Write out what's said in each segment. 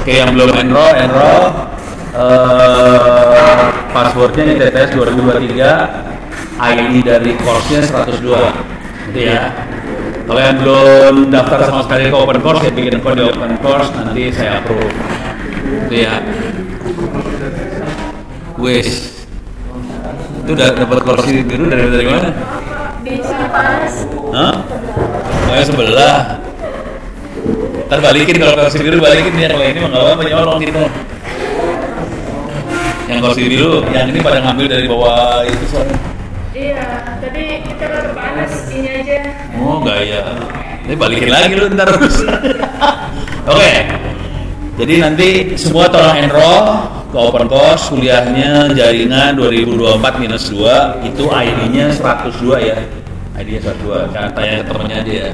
Oke, yang belum enroll, passwordnya ITTS 2023, ID dari course-nya 102, gitu ya. Kalau yang belum daftar sama sekali ke open course, ya bikin account di open course, nanti saya approve, gitu ya. Wes, itu udah dapat kursi biru dari mana? Di Cipas. Hah? Oh, sebelah. Ntar balikin, kalau kursi biru balikin ya, kalau ini mah nggak apa-apa, nyolong kita. Yang kursi biru, yang ini pada ngambil dari bawah itu soalnya. Iya, tadi kita baru panas ini aja. Oh gaya, ini balikin lagi lu ntar terus. Oke, jadi nanti semua tolong enroll ke open course kuliahnya jaringan 2024-2, itu ID-nya 102 ya, ID-nya 102. Jangan tanya ke temennya aja ya.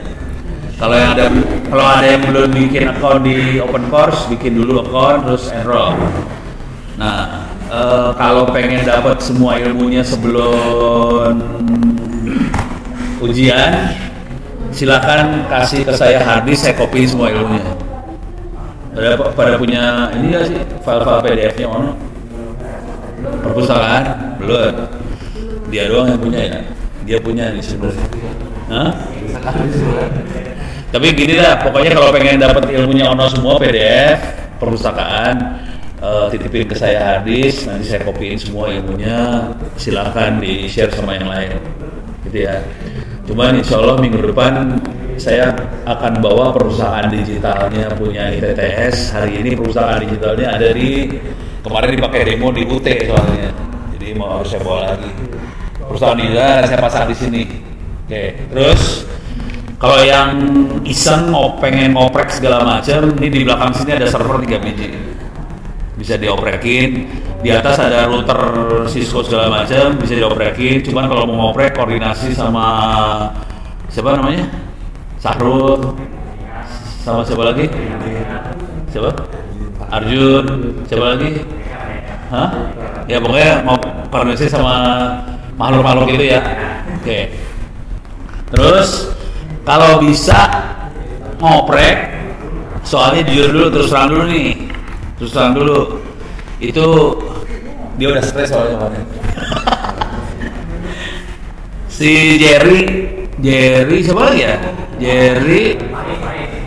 Kalau ada yang belum bikin account di open course, bikin dulu account terus enroll. Nah, kalau pengen dapat semua ilmunya sebelum ujian, silakan kasih ke saya hard disk, saya copy semua ilmunya. Pada punya ini nggak sih file-file PDF-nya ono? Perpustakaan? Belum. Dia doang yang punya ya. Dia punya nih sebenarnya. Hah? Tapi gini lah, pokoknya kalau pengen dapat ilmunya ono semua PDF, perpustakaan, titipin ke saya hard disk, nanti saya copyin semua ilmunya, silakan di share sama yang lain, gitu ya. Cuman insya Allah minggu depan saya akan bawa perusahaan digitalnya punya ITTS. Hari ini perusahaan digitalnya ada kemarin dipakai demo di UT soalnya, jadi mau harus saya bawa lagi. Perusahaan digital saya pasang di sini. Oke, terus kalau yang iseng pengen ngoprek segala macam, ini di belakang sini ada server 3 biji. Bisa dioprekin, di atas ada router Cisco segala macam, bisa dioprekin. Cuman kalau mau ngoprek koordinasi sama siapa namanya? Sahrul, sama siapa lagi? Siapa? Arjun, siapa lagi? Hah? Ya pokoknya mau koordinasi sama makhluk-makhluk itu ya. Oke. Terus kalau bisa ngoprek, soalnya jujur dulu, terus terang dulu nih. Terus terang dulu, itu dia udah stres soalnya kemarin. Si Jerry siapa lagi ya? Jerry,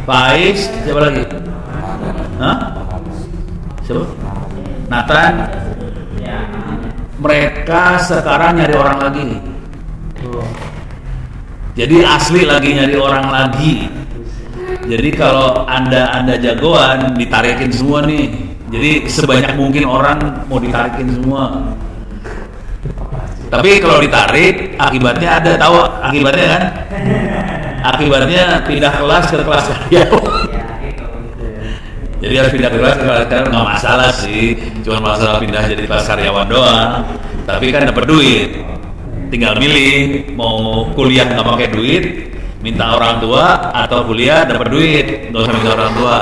Pais, siapa lagi? Hah? Siapa? Nathan. Mereka sekarang nyari orang lagi. Jadi asli lagi nyari orang lagi. Jadi kalau anda jagoan, ditarikin semua nih. Jadi sebanyak mungkin orang mau ditarikin semua. Tapi kalau ditarik, akibatnya ada, tahu akibatnya kan? Akibatnya pindah kelas ke kelas karyawan. Jadi harus pindah ke kelas karyawan, nggak masalah sih. Cuma masalah pindah jadi kelas karyawan doang. Tapi kan dapat duit. Tinggal milih mau kuliah nggak pakai duit, minta orang tua, atau kuliah dapat duit nggak usah minta orang tua.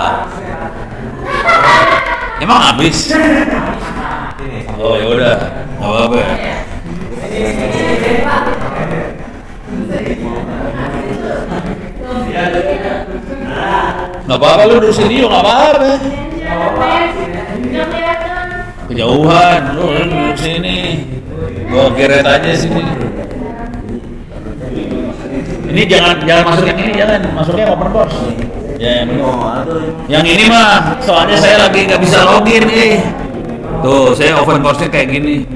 Emang habis? Oh ya udah, nggak apa-apa. Nggak apa-apa, lu duduk sini juga nggak apa-apa. Kejauhan, lu duduk sini. Gua geret aja sini. Ini jangan masuk yang ini, jangan masuknya open course. Ya, yang ini mah soalnya saya lagi nggak bisa login nih. Tuh, saya open course-nya kayak gini.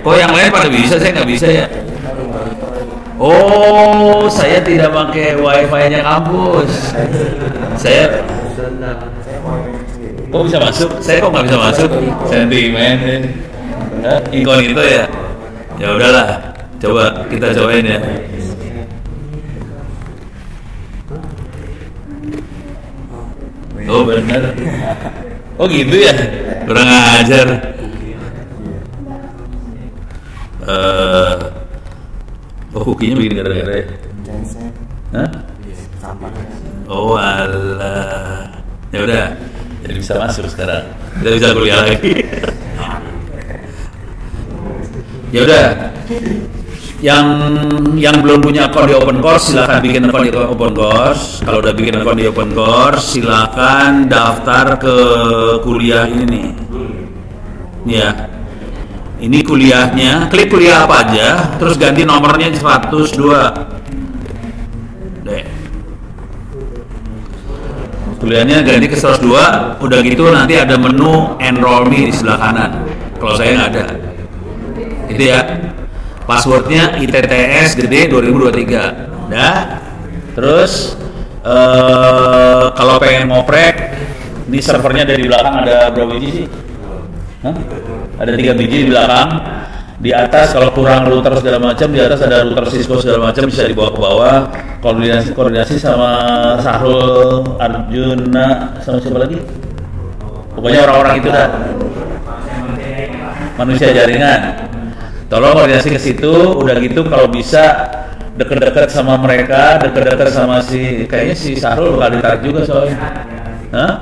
Kok yang lain pada bisa, saya nggak bisa ya? Oh, saya tidak pakai wifi-nya kampus. Saya kok bisa masuk? Saya kok nggak bisa masuk? Sentimen. Incognito ya? Ya udahlah, coba kita cobain ya. Oh benar. Oh gitu ya? Kurang ajar. Hokinya bikin gara-gara ya? Hah? Oh alah. Ya udah, jadi bisa masuk sekarang. Kita bisa kuliah lagi. Ya udah. yang belum punya akun di Open Course silakan bikin akun di Open Course. Kalau udah bikin akun di Open Course silakan daftar ke kuliah ini nih. Ya. Ini kuliahnya, klik kuliah apa aja, terus ganti nomornya 102. Deh. Kuliahnya ganti ke 102, udah gitu nanti ada menu enroll me di sebelah kanan. Kalau saya nggak ada. Itu ya. Passwordnya ITTS gede 2023. Dah. Terus kalau pengen ngoprek, di servernya dari belakang ada berapa biji sih? Hah? Ada 3 biji di belakang. Di atas kalau kurang router segala macam, di atas ada router Cisco segala macam, bisa dibawa ke bawah. Koordinasi sama Sahrul, Arjuna, sama siapa lagi? Pokoknya orang-orang itu dah. Manusia jaringan. Tolong koordinasi ke situ. Udah gitu kalau bisa deket-deket sama mereka, deket-deket sama kayaknya si Sahrul bakal ditarik juga soalnya. Hah?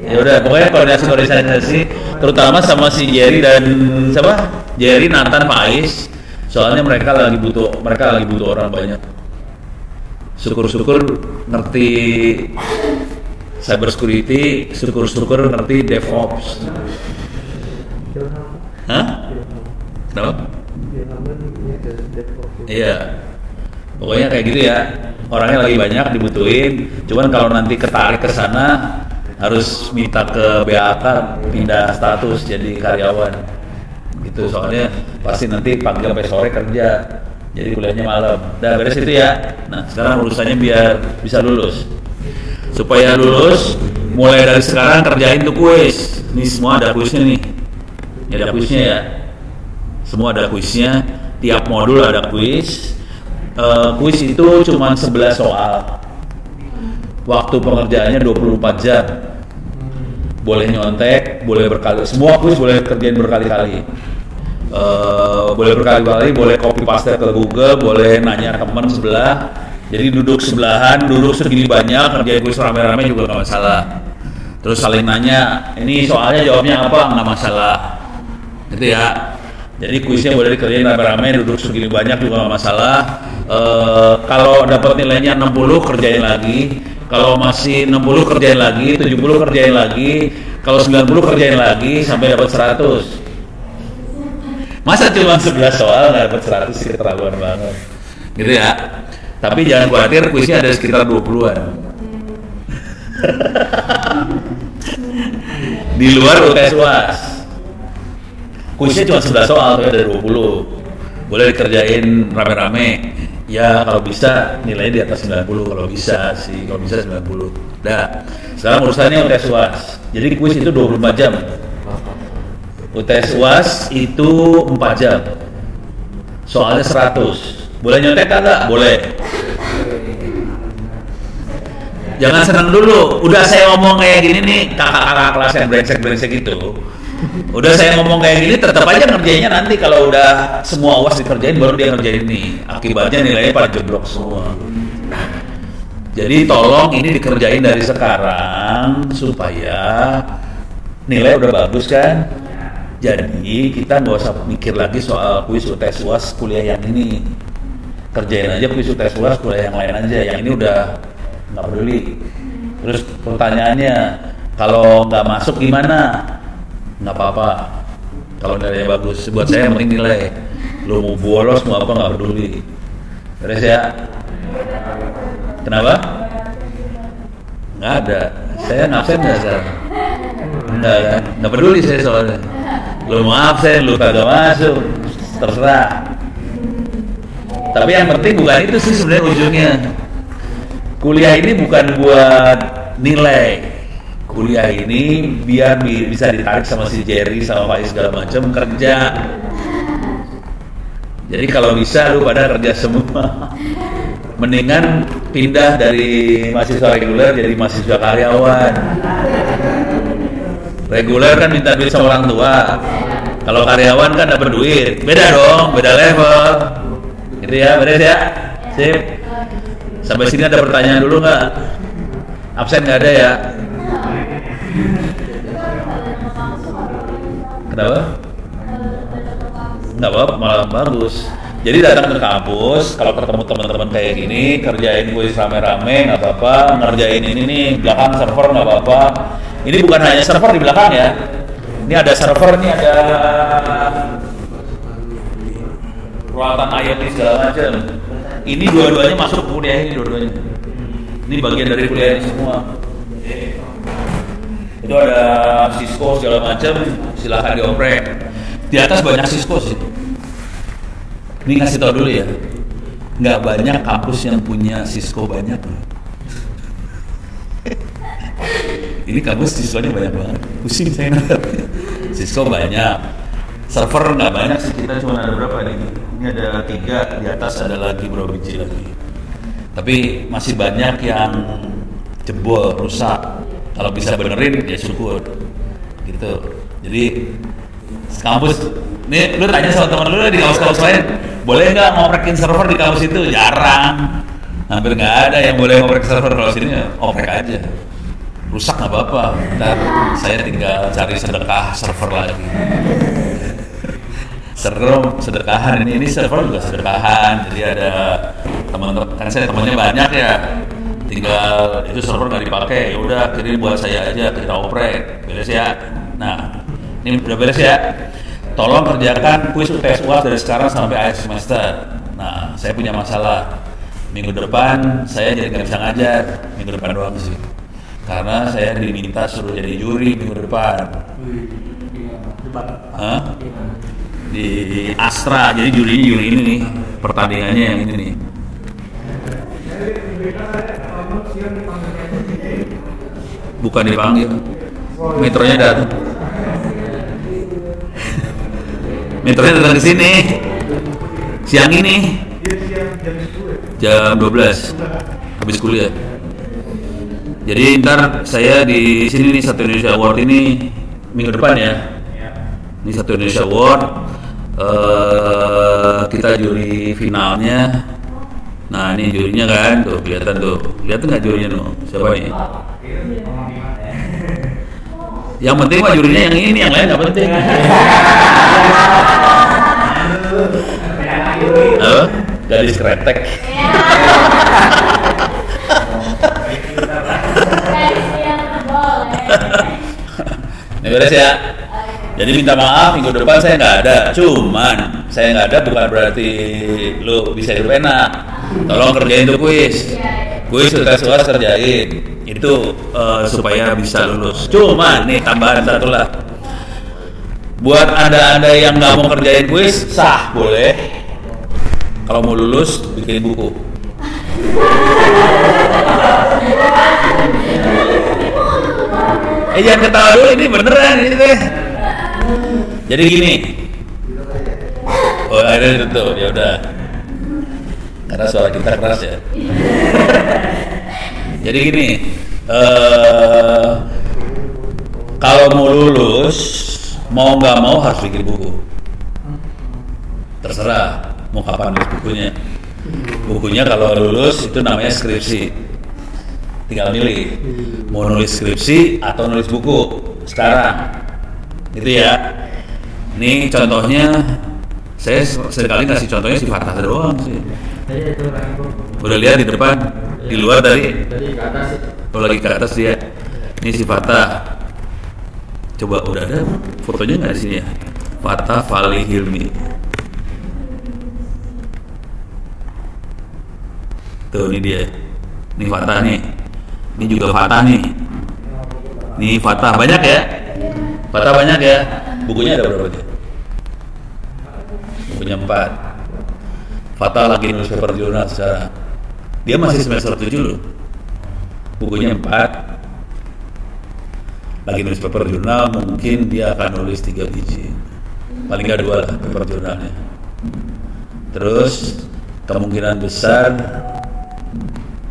Ya udah, pokoknya koordinasi terutama sama si Jerry dan siapa? Jerry, Nathan, Faiz. Soalnya mereka lagi butuh orang banyak. Syukur-syukur ngerti cyber security, syukur-syukur ngerti DevOps. Hah? Kenapa? Iya. Pokoknya kayak gitu ya. Orangnya lagi banyak dibutuhin. Cuman kalau nanti ketarik ke sana harus minta ke BAK pindah status jadi karyawan gitu, soalnya pasti nanti pagi sampai sore kerja, jadi kuliahnya malam. Udah beres itu ya. Nah sekarang urusannya biar bisa lulus. Supaya lulus, mulai dari sekarang kerjain tuh kuis. Ini semua ada kuisnya nih. Ini ada kuisnya ya. Semua ada kuisnya. Tiap modul ada kuis. Kuis itu cuma 11 soal. Waktu pengerjaannya 24 jam. Boleh nyontek, boleh berkali. Semua kuis boleh kerjain berkali-kali. Boleh berkali-kali, boleh copy paste ke Google, boleh nanya teman sebelah. Jadi duduk sebelahan, duduk segini banyak, kerjain kuis rame-rame juga nggak masalah. Terus saling nanya, ini soalnya jawabnya apa, nggak masalah. Gitu ya. Jadi kuisnya boleh dikerjain rame-rame, duduk segini banyak juga nggak masalah. Kalau dapat nilainya 60 kerjain lagi. Kalau masih 60 kerjain lagi, 70 kerjain lagi, kalau 90 kerjain lagi sampai dapat 100. Masa cuma 11 soal nggak dapat 100 sih, keterlaluan banget. Gitu ya. Tapi jangan khawatir, kuisnya ada sekitar 20-an. Di luar UTS UAS. Kuisnya cuma 11 soal, tapi ada 20. Boleh dikerjain rame-rame. Ya kalau bisa nilainya di atas 90, kalau bisa 90. Dah. Sekarang urusannya UTS UAS. Jadi kuis itu 24 jam. UTS UAS itu 4 jam. Soalnya 100. Boleh nyontek kagak? Boleh. Jangan senang dulu. Udah saya ngomong kayak gini nih, kakak-kakak kelas yang brengsek-brengsek itu. Udah saya ngomong kayak gini, tetap aja ngerjainnya nanti kalau udah semua UAS dikerjain baru dia ngerjain ini. Akibatnya nilainya pada jeblok semua. Jadi tolong ini dikerjain dari sekarang supaya nilai udah bagus kan. Jadi kita nggak usah mikir lagi soal kuis UTS UAS kuliah yang ini. Kerjain aja kuis UTS UAS kuliah yang lain aja. Yang ini udah nggak peduli. Terus pertanyaannya, kalau nggak masuk gimana? Nggak apa-apa. Kalau nilainya bagus, buat saya yang penting nilai. Lu mau bolos mau apa nggak peduli. Beres ya? Kenapa? Nggak ada. Saya ngabsen nggak sekarang? Nggak kan? Nggak peduli saya soalnya. Lu mau absen, lu kagak masuk, terserah. Tapi yang penting bukan itu sih sebenarnya ujungnya. Kuliah ini bukan buat nilai. Kuliah ini biar bisa ditarik sama si Jerry sama Faiz segala macam kerja. Jadi kalau bisa lu pada kerja semua. Mendingan pindah dari mahasiswa reguler jadi mahasiswa karyawan. Reguler kan minta duit sama orang tua. Kalau karyawan kan dapat duit. Beda dong, beda level. Gitu ya, beres ya. Sip. Sampai sini ada pertanyaan dulu nggak? Absen nggak ada ya? Kenapa? nggak apa-apa, malah bagus. Jadi datang ke kampus, kalau ketemu teman-teman kayak gini, kerjain kuis rame-rame nggak apa-apa, ngerjain ini nih belakang server nggak apa-apa. Ini bukan hanya server di belakang ya, ini ada server, ini ada peralatan IoT segala macam. Ini dua-duanya masuk kuliah ini dua-duanya. Ini bagian dari kuliah ini semua. Itu ada Cisco segala macam, silahkan dioprek. Di atas banyak Cisco sih. Ini ngasih tau dulu ya, nggak banyak kampus yang punya Cisco banyak. Ini kampus Cisco-nya banyak banget, pusing saya nangkep. Cisco banyak, server nggak banyak sih, kita cuma ada berapa nih? Ini ada 3, di atas ada lagi beberapa biji lagi. Tapi masih banyak yang jebol, rusak. Kalau bisa benerin ya syukur, gitu. Jadi kampus, nih lu tanya sama teman lu di kampus-kampus lain, boleh nggak ngoprekin server di kampus itu? Jarang, hampir nggak ada yang boleh ngoprek server. Kalau sini oprek aja, rusak nggak apa-apa. Ntar saya tinggal cari sedekah server lagi. Serem, sedekahan ini server juga sedekahan. Jadi ada teman-teman, kan saya temannya banyak ya, tinggal itu server nggak dipakai, ya udah kirim buat saya aja, kita oprek, beres ya. Nah, ini udah beres ya. Tolong kerjakan kuis UTS UAS dari sekarang sampai akhir semester. Nah, saya punya masalah. Minggu depan saya jadi nggak bisa ngajar, minggu depan doang sih. Karena saya diminta suruh jadi juri minggu depan. Hah? Di Astra, jadi jurinya juri ini nih, pertandingannya yang ini nih. Bukan dipanggil, metronya datang. Metronya datang ke sini siang ini jam 12 habis kuliah. Jadi ntar saya di sini nih, Satu Indonesia Award ini minggu depan ya. Ini Satu Indonesia Award, kita juri finalnya. Nah ini jurinya kan, tuh kelihatan nggak jurinya tuh? Siapa nih? Yang penting mah jurinya yang ini, yang lain nggak penting. Gadis kretek. Ini beres ya. Jadi minta maaf, minggu depan saya nggak ada. Cuman saya nggak ada bukan berarti lu bisa hidup enak. Tolong kerjain tuh kuis UTS UAS kerjain. Itu supaya bisa lulus. Cuman nih tambahan satu lah. Buat anda yang nggak mau kerjain kuis, sah boleh. Kalau mau lulus, bikin buku. Jangan ketawa dulu, ini beneran ini teh. Jadi gini. Oh akhirnya itu ya udah. Karena suara kita keras ya. Jadi gini. Kalau mau lulus, mau nggak mau harus bikin buku. Terserah mau kapan nulis bukunya. Bukunya kalau lulus itu namanya skripsi. Tinggal milih mau nulis skripsi atau nulis buku sekarang. Gitu ya. Ini contohnya, saya sekali ngasih contohnya si Fatah doang sih. Udah lihat di depan, di luar tadi. Oh lagi ke atas dia. Ini si Fatah. Coba udah ada fotonya nggak di sini ya? Fatah Fali Hilmi. Tuh ini dia. Ini Fatah nih. Ini juga Fatah nih. Ini Fatah banyak ya? Fatah banyak ya? Bukunya ada berapa dia? Bukunya 4. Fatah lagi nulis paper jurnal sekarang. Dia masih semester 7 loh. Bukunya 4. Lagi nulis paper jurnal, mungkin dia akan nulis 3 biji. Paling nggak 2 lah paper jurnalnya. Terus kemungkinan besar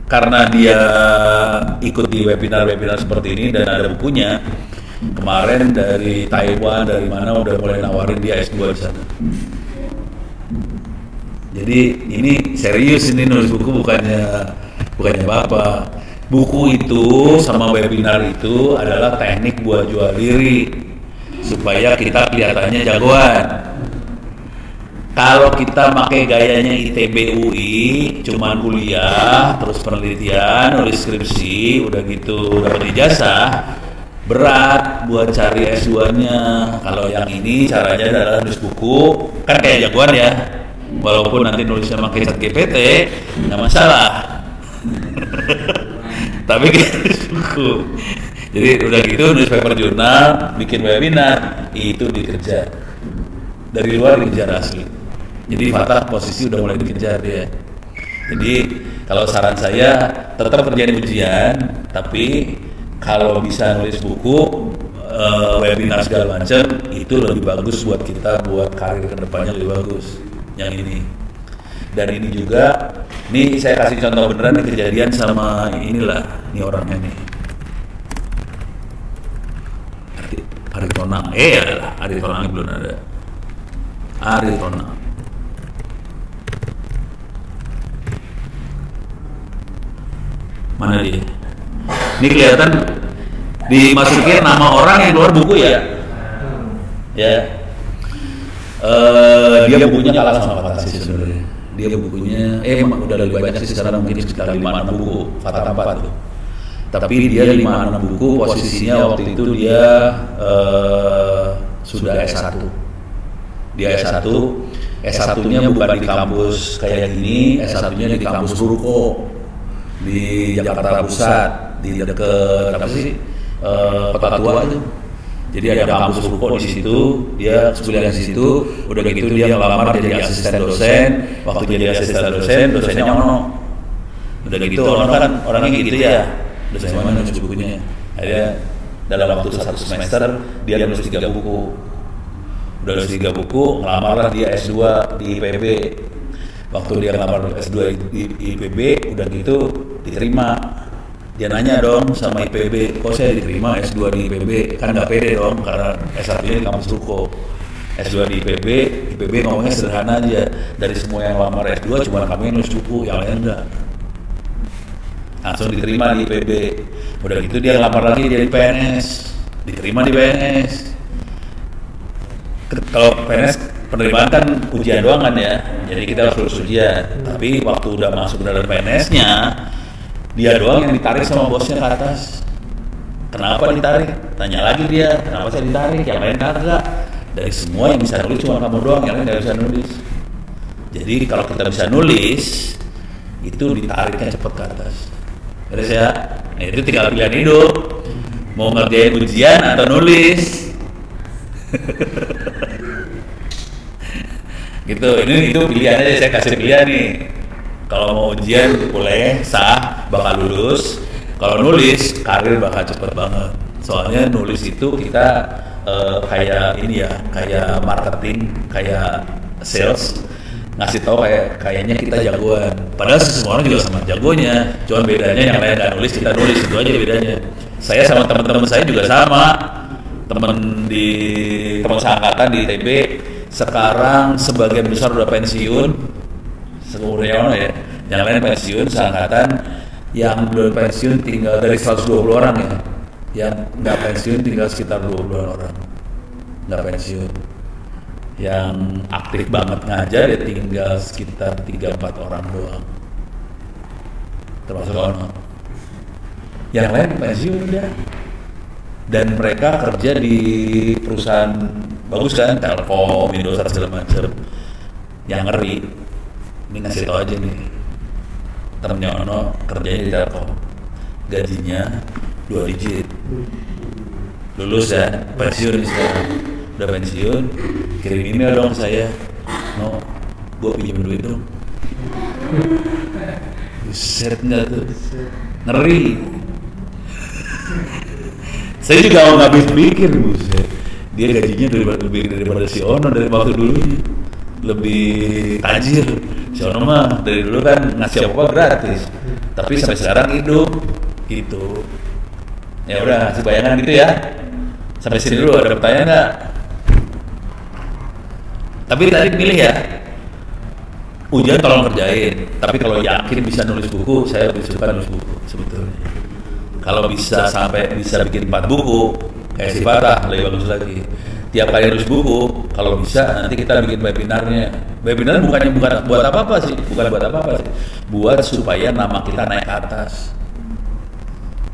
karena dia ikut di webinar-webinar seperti ini dan ada bukunya, kemarin dari Taiwan, dari mana udah mulai nawarin dia S2 di sana. Jadi ini serius, ini nulis buku bukannya apa. Buku itu sama webinar itu adalah teknik buat jual diri supaya kita kelihatannya jagoan. Kalau kita pakai gayanya ITB UI, cuman kuliah, terus penelitian, nulis skripsi, udah gitu dapat ijazah, berat buat cari S2-nya. Kalau yang ini caranya adalah nulis buku, kan kayak jagoan ya. Walaupun nanti nulisnya pakai ChatGPT, nggak masalah. Tapi kita nulis buku. Jadi udah gitu nulis paper jurnal, bikin webinar, itu dikejar. Dari luar dikejar asli. Jadi Fatah posisi udah mulai dikejar dia. Jadi kalau saran saya tetap kerjain ujian, tapi kalau bisa nulis buku, webinar segala macam, itu lebih bagus buat kita, buat karir kedepannya lebih bagus. Yang ini. Dan ini juga, nih saya kasih contoh beneran nih kejadian sama inilah, nih orangnya nih. Ari Tonang, Ari Tonang belum ada. Ari Tonang. Mana dia? Ini kelihatan dimasukin nama orang yang keluar buku ya. Ya. Dia bukunya kalah sama Fatah sih sebenarnya. Dia bukunya udah lebih banyak sih sekarang, mungkin sekitar 5-6 buku Fatah 4 tuh. Tapi dia 5-6 buku, posisinya waktu itu dia sudah S1. Dia S1, S1-nya bukan di kampus kayak gini, S1-nya di kampus Ruko di Jakarta Pusat, di dekat apa sih? Kota Tua itu. Jadi ada kampus Ruko di situ, dia kuliah di situ, udah gitu dia ngelamar jadi asisten dosen. Waktu jadi asisten dosen, dosennya Ono. Udah gitu Ono kan orangnya gitu ya. Dosen mana nulis bukunya. Akhirnya dalam waktu 1 semester dia nulis 3 buku. Udah nulis 3 buku, ngelamarlah dia S2 di IPB. Waktu dia ngelamar S2 di IPB, udah gitu diterima. Dia nanya dong sama IPB, kok saya diterima S2 di IPB? Kan nggak pede dong, karena S1-nya di kampus Ruko. S2 di IPB, IPB ngomongnya sederhana aja. Dari semua yang lamar S2, cuma kamu yang nulis buku, yang lain enggak. Langsung diterima di IPB. Udah gitu dia ngelamar lagi jadi PNS. Diterima di PNS. Kalau PNS penerimaan kan ujian doang kan ya, jadi kita harus lulus ujian. Tapi waktu udah masuk dalam PNS-nya, dia doang yang ditarik sama bosnya ke atas. Kenapa ditarik? Tanya lagi dia, kenapa saya ditarik? Yang lain kagak. Dari semua yang bisa nulis cuma kamu doang, yang lain nggak bisa nulis. Jadi kalau kita bisa nulis, itu ditariknya cepet ke atas. Terus ya, nah itu tinggal pilihan hidup. Mau ngerjain ujian atau nulis. Gitu, itu pilihan aja, saya kasih pilihan nih. Kalau mau ujian boleh, sah, bakal lulus. Kalau nulis, karir bakal cepet banget. Soalnya nulis itu kita kayak ini ya, kayak marketing, kayak sales, ngasih tahu kayaknya kita jagoan. Padahal semua orang juga sama jagonya, cuma bedanya yang lain nggak nulis, kita nulis, itu aja bedanya. Saya sama teman-teman saya juga sama, teman seangkatan di ITB sekarang sebagian besar udah pensiun, seumurnya ya. Yang lain pensiun seangkatan, yang belum pensiun tinggal dari 120 orang ya. Yang nggak pensiun tinggal sekitar 20 orang, nggak pensiun. Yang aktif banget ngajar ya tinggal sekitar 3-4 orang doang, termasuk Ono. Yang lain pensiun udah, dan mereka kerja di perusahaan bagus kan, Telkom, Indosat segala macam. Yang ngeri, ini ngasih tau aja nih, temennya Ono kerjanya di Telkom, gajinya 2 digit, lulus ya, pensiun sekarang, udah pensiun, kirim email dong saya, no, gue pinjam duit dong. Buset nggak tuh, ngeri. Saya juga nggak habis pikir, buset. Dia gajinya lebih daripada si Ono dari waktu dulunya, lebih tajir. Si Ono mah dari dulu kan ngasih apa gratis, tapi sampai sekarang hidup gitu. Ya udah, kasih bayangan gitu ya. Sampai sini dulu, ada pertanyaan nggak? Tapi tadi pilih ya, ujian tolong kerjain. Tapi kalau yakin bisa nulis buku, saya lebih suka nulis buku sebetulnya. Kalau bisa sampai bisa bikin 4 buku, kayak si Fatah lebih bagus lagi. Tiap kali nulis buku, kalau bisa nanti kita bikin webinarnya. Webinar bukan buat apa-apa sih, buat supaya nama kita naik ke atas.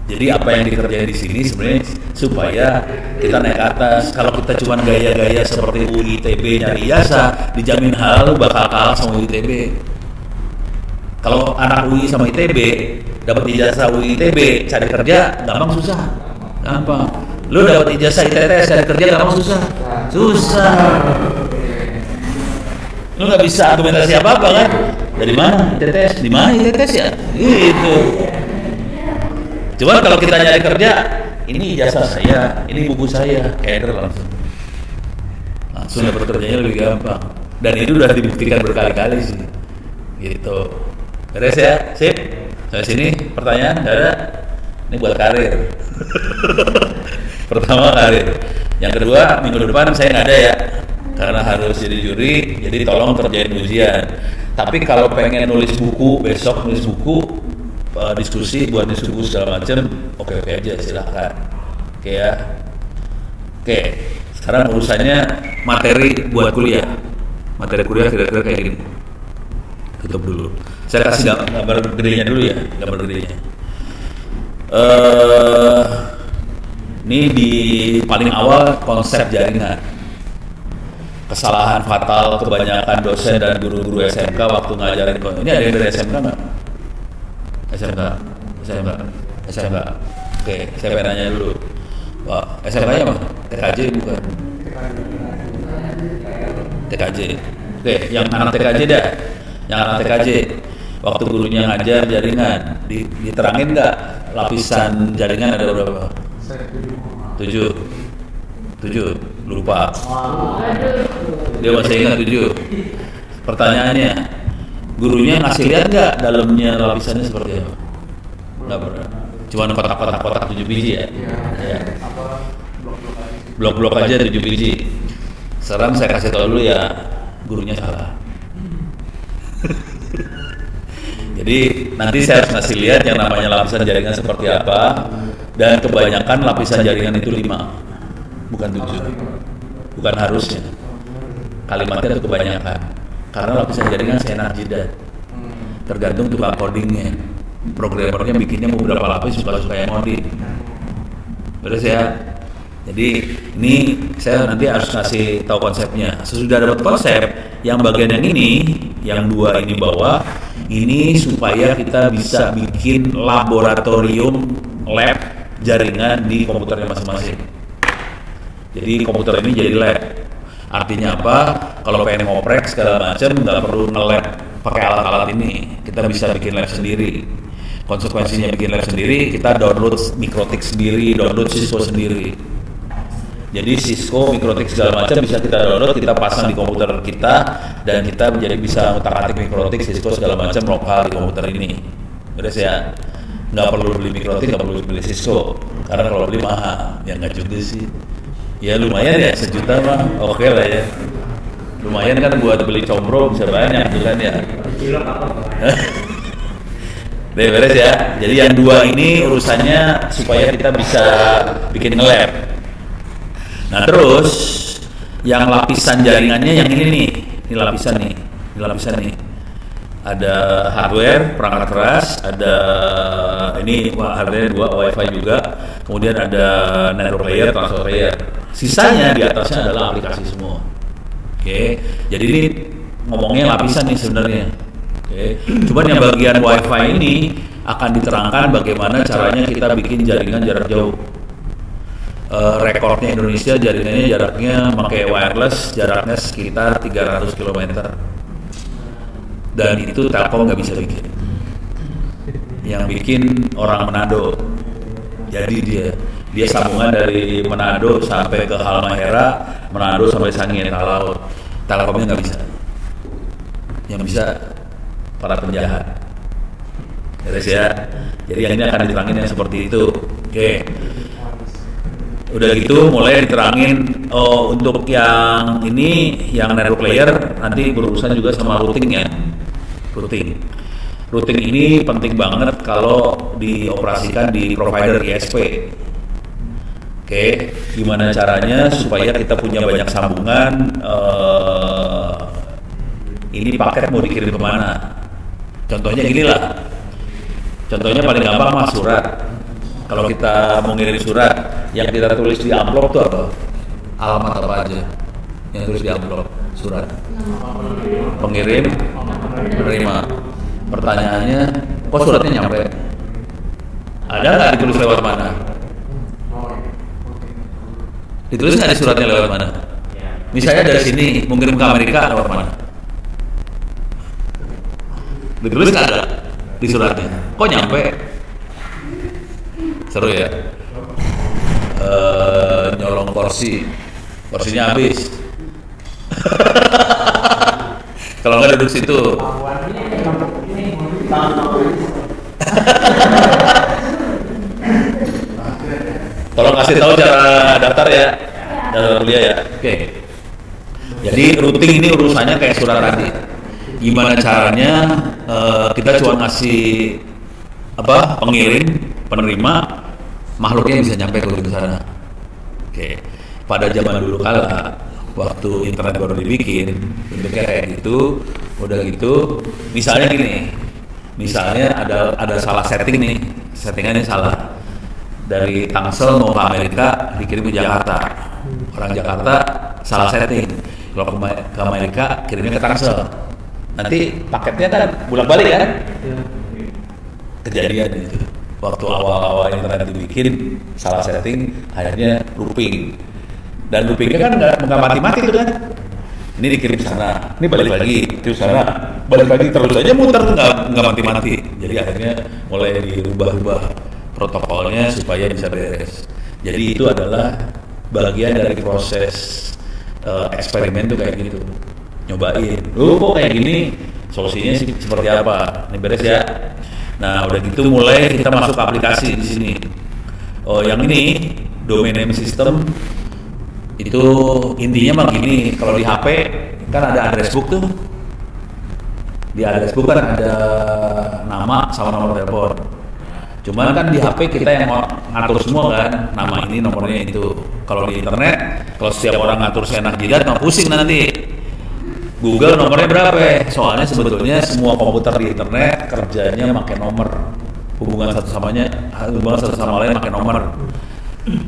Jadi apa yang dikerjain di sini sebenarnya supaya kita naik ke atas. Kalau kita cuma gaya-gaya seperti UI ITB nyari ijazah, dijamin halal bakal kalah sama UI ITB. Kalau anak UI sama ITB dapat ijazah UI ITB cari kerja gampang susah? Gampang. Lu dapat ijazah ITS cari kerja gampang susah? Susah. Lu nggak bisa argumentasi apa-apa kan? Dari mana ITS? Di mana ITS ya? Gitu. Cuma kalau kita nyari kerja, ini ijazah saya, ini buku saya, keder langsung dapat kerjanya lebih gampang. Dan itu udah dibuktikan berkali-kali sih. Gitu. Beres ya, sip. Sampai sini pertanyaan nggak ada. Ini buat karir. Pertama karir. Yang kedua minggu depan saya nggak ada ya, karena harus jadi juri. Jadi tolong kerjain ujian. Tapi kalau pengen nulis buku besok nulis buku. Diskusi buat diskusi segala macam, oke aja silahkan. Oke ya. Oke, sekarang urusannya materi buat kuliah. Materi kuliah kira-kira kayak gini. Tutup dulu. Saya kasih gambar gedenya dulu ya, gambar gedenya. Ini di paling awal konsep jaringan. Kesalahan fatal kebanyakan dosen dan guru-guru SMK waktu ngajarin. Ini ada yang dari SMK nggak? SMK. Oke, saya pengen nanya dulu. Wah, SMK-nya apa? TKJ bukan? TKJ. Oke, yang anak TKJ dah. Yang anak TKJ. Waktu gurunya ngajar jaringan, diterangin nggak lapisan jaringan ada berapa? 7. Lupa. Dia masih ingat 7. Pertanyaannya, gurunya ngasih lihat nggak dalamnya lapisannya seperti apa? Nggak pernah. Cuma kotak-kotak 7 biji ya. Ya. Blok-blok aja 7 biji. Sekarang saya kasih tahu dulu ya, gurunya salah. Jadi nanti saya harus ngasih lihat yang namanya lapisan jaringan seperti apa, dan kebanyakan lapisan jaringan itu 5, bukan 7. Bukan harusnya. Kalimatnya itu kebanyakan. Karena lapisan jaringan seenak jidat. Tergantung tukang codingnya. Programmernya bikinnya mau berapa lapis suka-suka yang ngoding. Beres ya. Jadi ini saya nanti harus kasih tahu konsepnya. Sesudah dapat konsep, yang bagian yang ini, yang 2 ini bawah, ini supaya kita bisa bikin laboratorium lab jaringan di komputernya masing-masing. Jadi komputer ini jadi lab. Artinya apa? Kalau pengen ngoprek segala macam nggak perlu nge-lab pakai alat-alat ini. Kita bisa bikin lab sendiri. Konsekuensinya bikin lab sendiri, kita download Mikrotik sendiri, download Cisco sendiri. Jadi Cisco, Mikrotik segala macam bisa kita download, kita pasang di komputer kita, dan kita menjadi bisa utak-atik Mikrotik, Cisco segala macam lokal di komputer ini. Beres ya? Nggak perlu beli Mikrotik, nggak perlu beli Cisco, karena kalau beli mahal. Ya nggak juga sih. Ya lumayan ya, 1 juta mah oke lah ya. Lumayan kan buat beli combro bisa banyak tuh kan ya. Deh beres ya. Jadi yang 2 ini urusannya supaya kita bisa bikin nge-lab. Nah terus yang lapisan jaringannya yang ini nih. Ini lapisan nih. Ada hardware, perangkat keras, ada ini hardware 2, wifi juga, kemudian ada network layer, transfer layer. Sisanya di atasnya adalah aplikasi semua. Oke, jadi ini ngomongnya lapisan nih sebenarnya. Oke, cuman yang bagian wifi ini akan diterangkan bagaimana caranya kita bikin jaringan jarak jauh. Rekornya Indonesia jaringannya jaraknya pakai wireless, jaraknya sekitar 300 km. Dan itu Telkom nggak bisa bikin. Yang bikin orang Manado. Jadi dia sambungan dari Manado sampai ke Halmahera, Manado sampai Sangin Laut. Telkomnya nggak bisa. Yang bisa para penjahat. Beres ya. Jadi yang ini akan diterangin yang seperti itu. Oke. Udah gitu mulai diterangin untuk yang ini, yang network layer nanti berurusan juga sama routing ya. Routing ini penting banget kalau dioperasikan di provider ISP. Oke, gimana caranya supaya kita punya banyak sambungan ini paket mau dikirim kemana. Contohnya gini lah. Contohnya paling gampang mah surat. Kalau kita mau ngirim surat, yang kita tulis di amplop itu apa? Alamat apa aja yang tulis di amplop surat? Pengirim, penerima. Pertanyaannya, kok suratnya nyampe? Ada nggak ditulis lewat mana? Ditulis nggak di suratnya lewat mana? Misalnya dari sini mau ngirim ke Amerika lewat mana? Ditulis nggak ada di suratnya? Kok nyampe? Seru ya. Nyolong porsinya habis. Kalau nggak duduk situ. Tolong kasih tahu cara daftar ya, daftar kuliah ya. Oke. Jadi routing ini urusannya kayak surat tadi. Gimana caranya kita cuma ngasih pengirim, penerima, makhluknya bisa nyampe ke sana. Oke. Pada zaman dulu kala, waktu internet baru dibikin, bentuknya kayak gitu, udah gitu. Misalnya gini, ada salah setting nih, settingannya salah. Dari Tangsel mau ke Amerika dikirim ke Jakarta. Orang Jakarta salah setting. Kalau ke Amerika kirimnya ke Tangsel. Nanti paketnya kan bolak-balik kan? Kejadian itu. Waktu awal-awal internet dibikin salah setting, akhirnya looping. Dan loopingnya kan nggak mati-mati itu kan? Ini dikirim sana, ini balik lagi ke sana, balik lagi terus aja muter nggak mati-mati. Jadi akhirnya mulai dirubah-rubah protokolnya supaya bisa beres. Jadi itu adalah bagian dari proses eksperimen tuh kayak gitu. Nyobain, kok kayak gini, solusinya seperti apa? Ini beres ya. Nah udah gitu mulai kita masuk ke aplikasi di sini. Oh yang ini domain name system itu intinya mah gini. Kalau di HP kan ada address book tuh. Di address book kan ada nama sama nomor telepon. Cuman kan di HP kita yang ngatur semua kan, nama ini nomornya itu. Kalau di internet, kalau setiap orang ngatur seenak jidat, mau pusing nanti. Google nomornya berapa? Soalnya sebetulnya semua komputer di internet kerjanya pakai nomor, hubungan satu sama lain pakai nomor.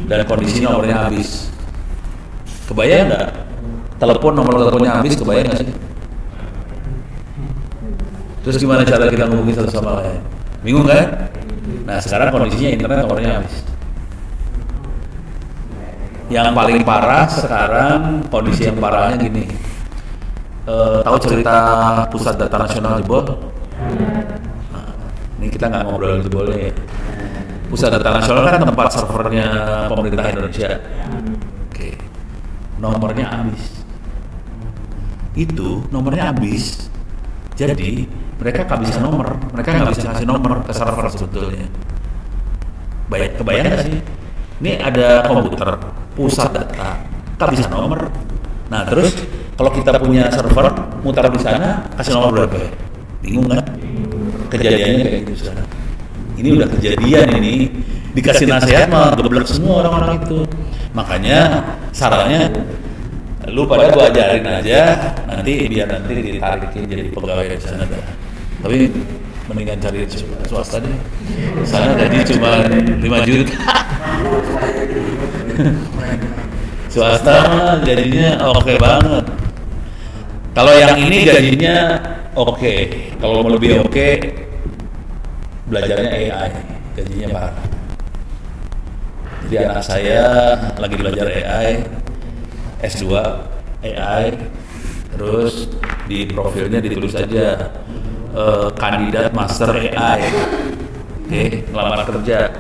Dan kondisi nomornya habis. Kebayang nggak? Nomor teleponnya habis, kebayang nggak sih? Terus gimana cara kita ngubungin satu sama lain? Bingung kan? Nah sekarang kondisinya internet nomornya habis. Yang paling parah sekarang, kondisi yang parahnya gini. Tahu cerita pusat data nasional jebol? Nah, ini kita nggak ngobrol jebolnya ya. Pusat data nasional kan tempat servernya pemerintah Indonesia. Oke. Nomornya habis. Itu nomornya habis. Jadi mereka kehabisan nomor, mereka nggak bisa kasih nomor ke server sebetulnya. Kebayang nggak sih? Ini ada komputer, pusat data, kehabisan nomor. Nah terus kalau kita punya server, mutar di sana, kasih nomor berapa? Bingung kan? Kejadiannya kayak gitu sekarang. Ini udah kejadian ini, dikasih nasihat mah geblek semua orang-orang itu. Makanya sarannya, lu pada gua ajarin aja, biar nanti ditarikin jadi pegawai di sana dah. Tapi mendingan cari swasta deh. Sana gaji cuma 5 juta. Swasta mah gajinya oke banget. Kalau yang ini gajinya oke. Kalau mau lebih oke, belajarnya AI, gajinya parah. Jadi anak saya lagi belajar AI, S2 AI, terus di profilnya ditulis aja kandidat master AI. Oke, ngelamar kerja.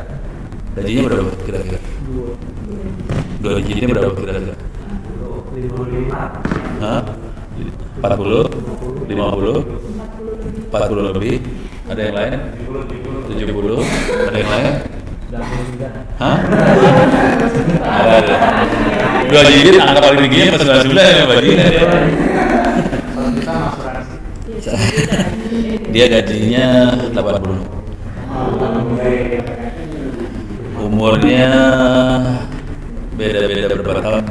Gajinya berapa kira-kira? 2 digitnya berapa kira-kira? 40, 50, 40 lebih. Ada yang lain? 70, ada yang lain? Hah? Ada. 2 digit angka paling tingginya pas 99 ya bagian ya. Dia gajinya 80. Umurnya beda-beda berapa tahun?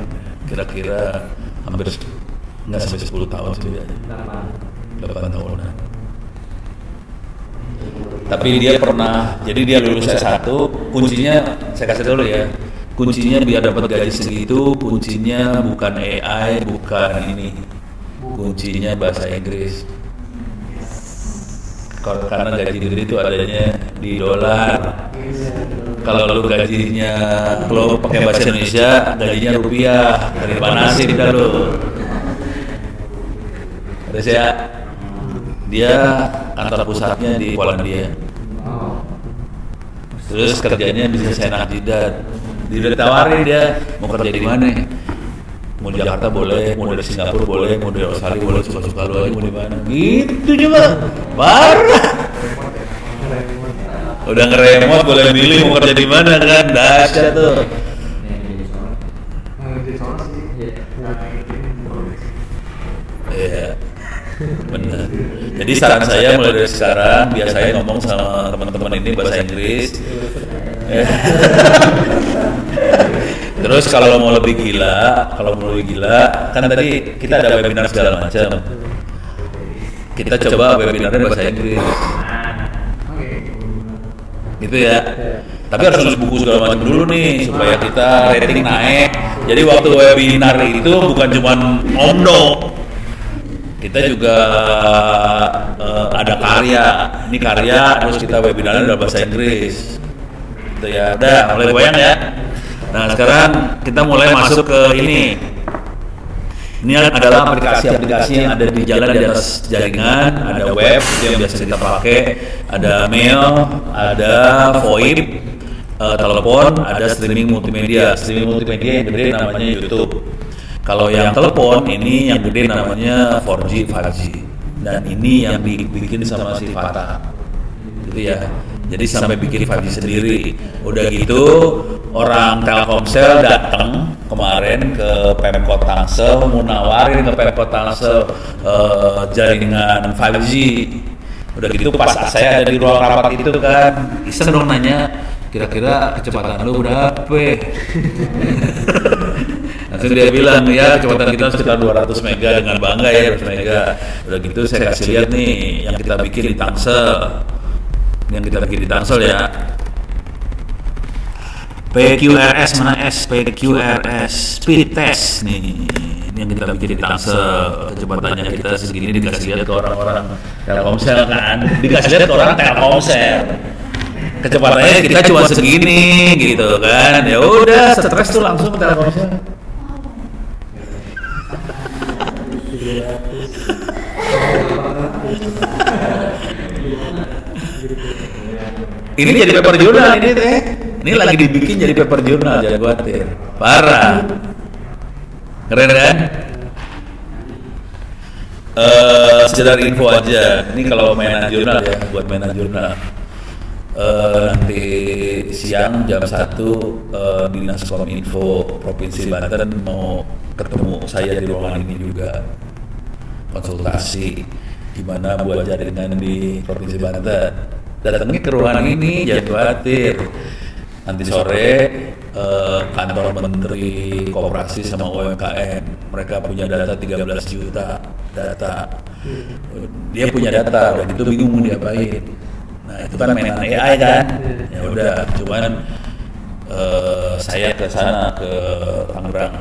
Kira-kira hampir nggak sampai 10 tahun sih. 8 tahunan. Tapi dia pernah, jadi dia lulus S1, kuncinya saya kasih dulu ya. Kuncinya biar dapat gaji segitu, kuncinya bukan AI, bukan ini. Kuncinya bahasa Inggris. Karena gaji gede itu adanya di dolar. Kalau lu gajinya, kalau pakai bahasa Indonesia, gajinya rupiah. Dari mana sih kita lu? Terus ya, dia kantor pusatnya di Polandia. Terus kerjanya bisa seenak jidat. Ditawarin dia mau kerja di mana? Mau di Jakarta boleh, mau dari Singapura boleh, mau dari Australia boleh, suka-suka lu aja mau di mana. Gitu juga, parah. Udah ngeremot boleh milih mau kerja di mana kan, dahsyat tuh. Iya, benar. Jadi saran saya mulai dari sekarang, biasanya ngomong sama teman-teman ini bahasa Inggris. Terus kalau mau lebih gila, kan tadi kita ada webinar segala macam. Kita coba webinarnya bahasa Inggris. Gitu ya. Tapi harus nulis buku segala macam dulu nih supaya kita rating naik. Jadi waktu webinar itu bukan cuma omdo. Kita juga ada karya. Ini karya terus kita webinarnya dalam bahasa Inggris. Gitu ya. Udah, mulai goyang ya. Nah sekarang kita mulai masuk ke ini. Ini adalah aplikasi-aplikasi yang ada di jalan di atas jaringan. Ada web yang biasa kita pakai, ada mail, ada VoIP, telepon, ada streaming multimedia. Streaming multimedia yang gede namanya YouTube. Kalau yang telepon ini yang gede namanya 4G, 5G. Dan ini yang dibikin sama si Fata. Gitu ya. Jadi sampai bikin 5G sendiri. Udah gitu orang Telkomsel datang kemarin ke Pemkot Tangsel mau nawarin ke Pemkot Tangsel jaringan 5G. Udah gitu pas saya ada di ruang rapat itu kan, iseng dong nanya, kira-kira kecepatan lu berapa? Langsung dia bilang, ya kecepatan kita sekitar 200 mega dengan bangga ya 200 mega. Udah gitu saya kasih lihat nih yang kita bikin di Tangsel. Yang kita bikin di Tangsel ya. PQRS mana S? PQRS speed test nih. Ini yang kita bikin di Tangsel. Kecepatannya kita segini dikasih lihat ke orang-orang Telkomsel kan. Dikasih lihat ke orang Telkomsel. Kecepatannya kita cuma segini gitu kan. Ya udah, stres tuh langsung ke Telkomsel. Ini jadi paper jurnal ini teh. Ini lagi dibikin jadi paper jurnal, jangan khawatir. Parah. Keren kan? Sekedar info aja. Ini kalau mainan jurnal ya, buat mainan jurnal. Nanti siang jam 1 Dinas Kominfo Provinsi Banten mau ketemu saya di ruangan ini juga. Konsultasi gimana buat jaringan di Provinsi Banten. Datangnya ke ruangan ini, jangan khawatir. Nanti sore kantor Menteri Koperasi sama UMKM, mereka punya data 13 juta data. Dia punya data, udah gitu bingung mau diapain. Nah itu kan mainan AI kan. Ya udah, cuman saya ke sana ke Tangerang.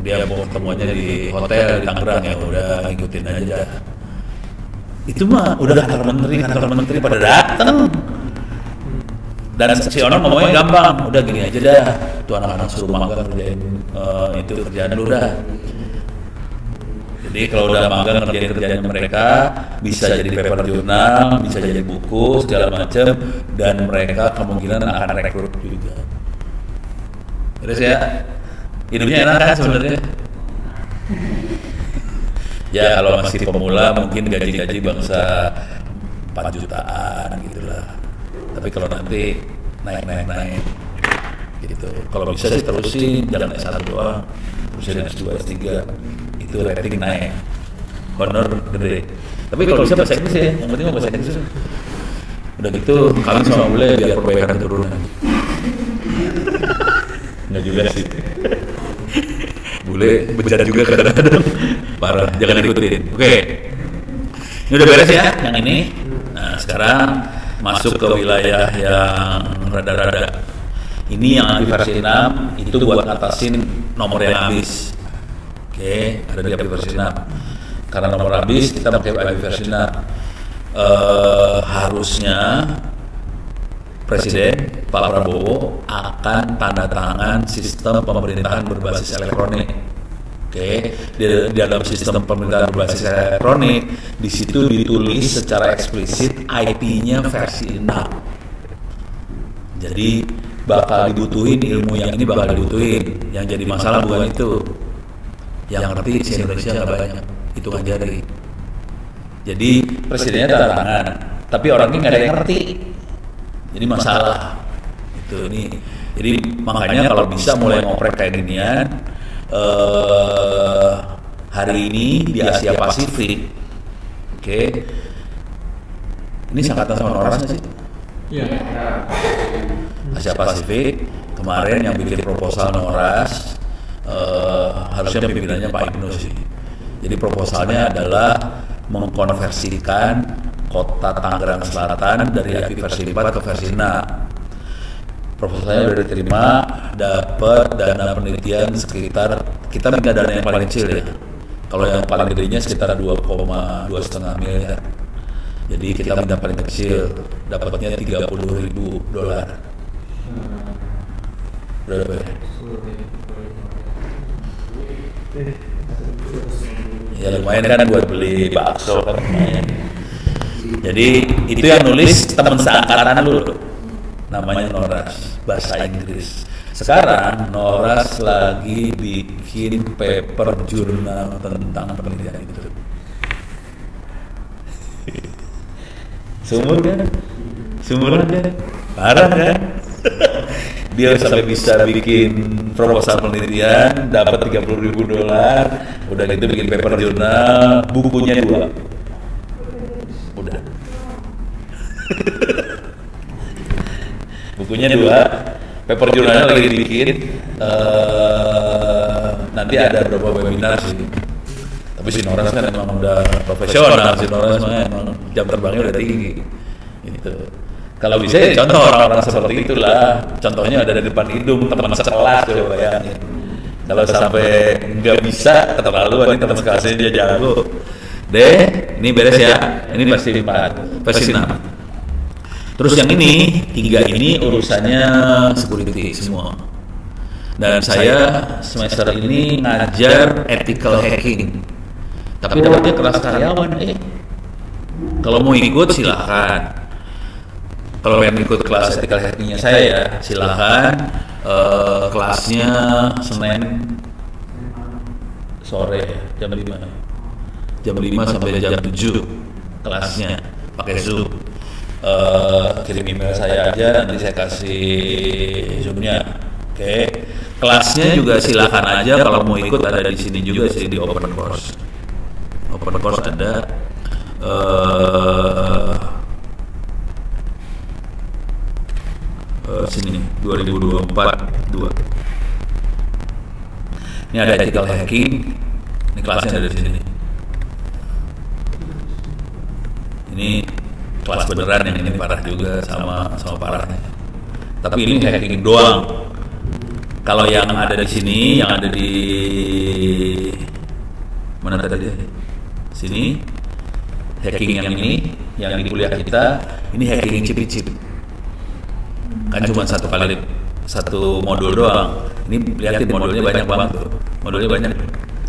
Dia mau ketemuannya di hotel di Tangerang, ya udah ngikutin aja. Itu mah udah kantor menteri pada datang. Dan si Onor ngomongnya gampang, udah gini aja dah, tuh anak-anak suruh magang kerjain itu kerjaan lu dah. Jadi kalau udah magang kerjaan mereka bisa jadi paper jurnal, bisa jadi buku segala macam, dan mereka kemungkinan akan rekrut juga. Terus ya, hidupnya enak kan sebenarnya. Ya kalau masih pemula mungkin gaji bangsa 4 jutaan gitulah. Tapi kalau nanti naik gitu. Kalau bisa sih terusin, jangan S1 doang, terusin S2, S3, itu rating naik, honor gede. Tapi kalau bisa bahasa Inggris ya, yang penting bahasa Inggris. Udah gitu kalian sama boleh biar perbaikan keturunan. Nggak juga sih. Boleh bercanda juga kadang-kadang. Parah, jangan ikutin. Oke. Ini udah beres ya yang ini. Nah sekarang masuk ke wilayah yang rada-rada. Ini yang API versi 6 itu buat ngatasin nomor yang habis. Oke, ada di API versi 6. Karena nomor habis kita pakai API versi 6. Harusnya Presiden Pak Prabowo akan tanda tangan sistem pemerintahan berbasis elektronik. Oke, di dalam sistem pemerintahan berbasis elektronik di situ ditulis secara eksplisit IP-nya versi 6. Jadi bakal dibutuhin ilmu yang ini bakal dibutuhin. Yang jadi masalah bukan itu. Yang ngerti di Indonesia nggak banyak, hitungan jari. Jadi presidennya tanda tangan, tapi orangnya nggak ada yang ngerti. Jadi masalah itu ini. Jadi makanya kalau bisa mulai ngoprek kayak ginian hari ini di Asia Pasifik. Oke. Ini sangkatan sama Noras nggak sih? Iya. Asia Pasifik kemarin yang bikin proposal Noras harusnya pimpinannya Pak Ibnu sih. Jadi proposalnya adalah mengkonversikan kota Tangerang Selatan dari API versi 4 ke versi 6. Proposalnya sudah diterima, dapat dana penelitian sekitar, kita minta dana yang paling kecil ya. Kalau yang paling gedenya sekitar 2,5 miliar. Jadi kita minta paling kecil, dapatnya $30.000. Berapa ya? Ya lumayan kan buat beli bakso kan lumayan. Jadi itu yang nulis teman seangkatan lu, namanya Noras, bahasa Inggris. Sekarang Noras lagi bikin paper jurnal tentang penelitian itu. Sumur kan? Sumuran kan? Parah kan? Dia sampai bisa bikin proposal penelitian, dapat $30.000, udah gitu bikin paper jurnal, bukunya 2. Udah. Bukunya 2, paper jurnalnya lagi dibikin, nanti ada beberapa webinar sih. Tapi si Noras kan emang udah profesional, si Noras emang jam terbangnya udah tinggi, gitu. Kalau bisa ya contoh orang-orang seperti itulah. Contohnya ada di depan hidung teman sekelas, coba bayangin. Kalau sampai nggak bisa, keterlaluan, ini teman sekelasnya dia jago. Ini beres ya. Ini versi 4, versi 6. Terus yang ini, 3 ini urusannya security semua. Dan saya semester ini ngajar ethical hacking. Tapi dapatnya kelas karyawan. Kalau mau ikut silahkan. Kalau pengen ikut kelas ethical hackingnya saya ya silahkan. Kelasnya Senin sore jam 5 sampai jam 7 kelasnya pakai Zoom. Kirim email saya aja, nanti saya kasih Zoom-nya. Oke. Kelasnya juga silahkan aja kalau mau ikut, ada di sini juga sih di open course. Open course ada. Sini 2024 2. Ini ada ethical hacking. Ini kelasnya ada di sini. Ini kelas beneran, yang ini parah juga sama parahnya. Tapi ini hacking doang. Kalau yang ada di sini, yang ada di mana tadi? Sini hacking yang ini, yang di kuliah kita, ini hacking chip. Kan cuma satu modul doang. Ini lihatin modulnya banyak banget tuh. Modulnya banyak.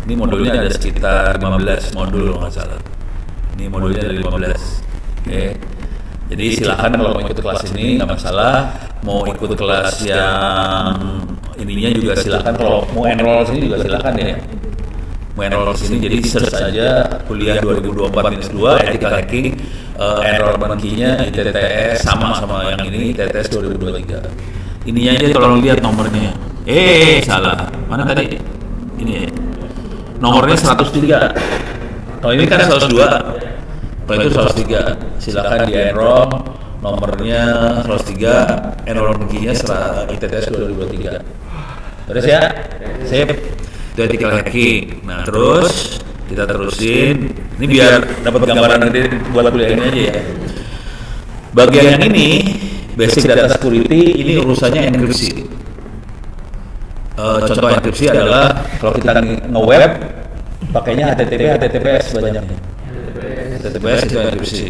Ini modulnya ada sekitar 15 modul kalau nggak salah. Ini modulnya ada 15. Oke. Jadi silakan kalau mau ikut kelas ini nggak masalah. Mau ikut kelas yang ininya juga silakan. Kalau mau enroll sini juga silakan ya. Mau enroll sini jadi search aja kuliah 2024-2 ethical hacking. Enrollment key-nya ITTS sama yang ini ITTS 2023. Ininya aja tolong lihat nomornya. Salah. Mana tadi? Ini nomornya 103. Kalau ini kan 102. Kalau itu 103. Silakan di enroll. Nomornya 103. Enrollment key-nya ITTS 2023. Terus ya? Sip. Itu ethical hacking. Nah terus Kita terusin. Ini biar dapat gambaran nanti buat kuliah ini aja ya. Bagian yang ini basic data security, ini urusannya enkripsi. Contoh enkripsi adalah kalau kita nge-web pakainya HTTP, HTTPS banyaknya. HTTPS itu enkripsi.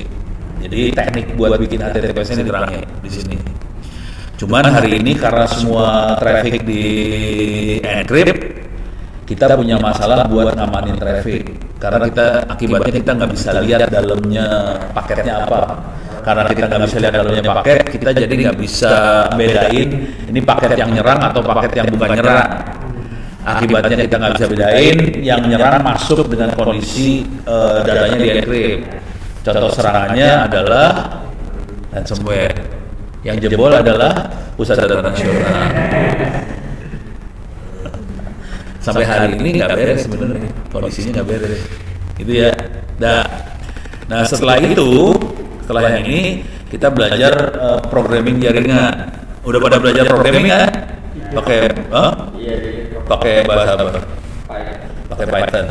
Jadi teknik buat bikin HTTPS ini diterangin di sini. Cuman hari ini karena semua traffic di encrypt, kita punya masalah buat ngamanin traffic. Karena akibatnya kita nggak bisa lihat dalamnya paketnya apa. Karena kita nggak bisa lihat dalamnya paket, kita jadi nggak bisa bedain ini paket yang nyerang atau paket yang bukan nyerang. Akibatnya kita nggak bisa bedain yang nyerang masuk dengan kondisi datanya di encrypt. Contoh serangannya adalah ransomware. Yang jebol adalah pusat data nasional. Sampai hari ini nggak beres sebenarnya, kondisinya nggak beres. Itu ya. Nah setelah yang ini kita belajar programming jaringan. Udah pada belajar programming kan? Pakai bahasa apa? Pakai Python.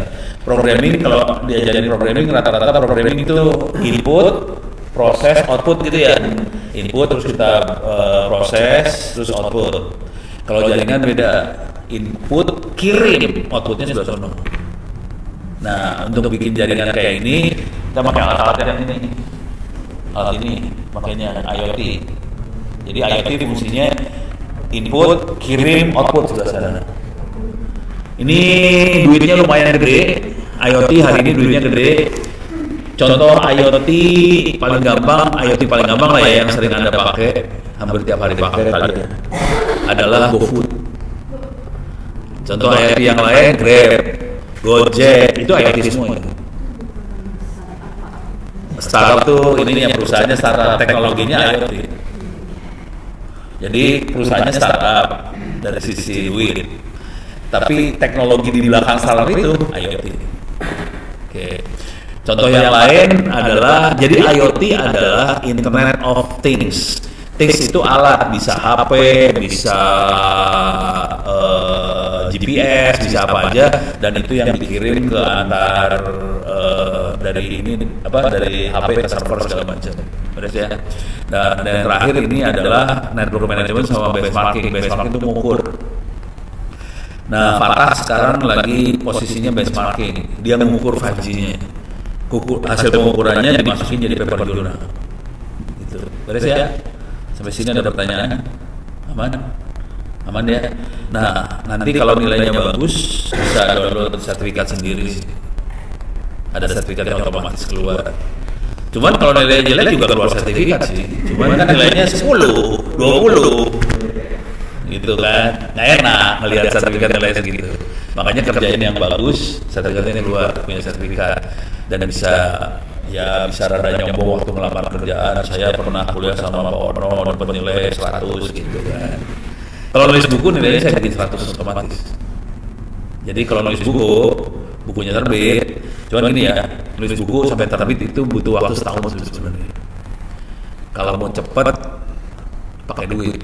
Programming, kalau diajarin programming, rata-rata programming itu input, proses, output gitu ya. Input terus kita proses terus output. Kalau jaringan beda, input kirim, outputnya sudah sono. Nah untuk bikin jaringan kayak ini kita pakai alat yang ini. Alat ini makanya IoT. Jadi IoT fungsinya input, kirim, output sudah sana. Ini duitnya lumayan gede. IoT hari ini duitnya gede. Contoh IoT paling gampang lah ya yang sering Anda pakai, hampir tiap hari pakai kali adalah GoFood. Contoh IoT yang lain Grab, Gojek, itu IoT semua. Startup tuh ininya perusahaannya startup, teknologinya IoT. Jadi perusahaannya startup dari sisi duit, tapi teknologi di belakang startup itu IoT. Oke. Contoh yang lain adalah, jadi IoT adalah Internet of Things. Things itu alat, bisa HP, bisa GPS, bisa apa aja, dan itu yang dikirim ke antar dari HP ke server segala macam. Beres ya. Dan yang terakhir ini adalah network management sama benchmarking. Benchmarking itu mengukur. Nah, Fatah sekarang lagi posisinya benchmarking. Dia mengukur 5G-nya. Hasil pengukurannya dimasukin jadi paper jurnal. Gitu. Beres ya? Sampai sini ada pertanyaan? Aman ya? Nah, nanti kalau nilainya bagus bisa download sertifikat sendiri sih. Ada sertifikat yang otomatis keluar. Cuman kalau nilainya jelek juga keluar sertifikat sih. Cuman kan nilainya 10, 20. Gitu kan. Nggak enak melihat sertifikat nilai segitu. Makanya kerjain yang bagus, sertifikatnya keluar, punya sertifikat. Dan bisa rada nyombong waktu ngelamar kerjaan. Saya pernah kuliah sama Pak Ono, dapat nilai 100 gitu kan. Kalau nulis buku nilainya saya bikin 100 otomatis. Jadi kalau nulis bukunya terbit. Cuman gini ya, nulis buku sampai terbit itu butuh waktu setahun sebenarnya. Kalau mau cepat, pakai duit.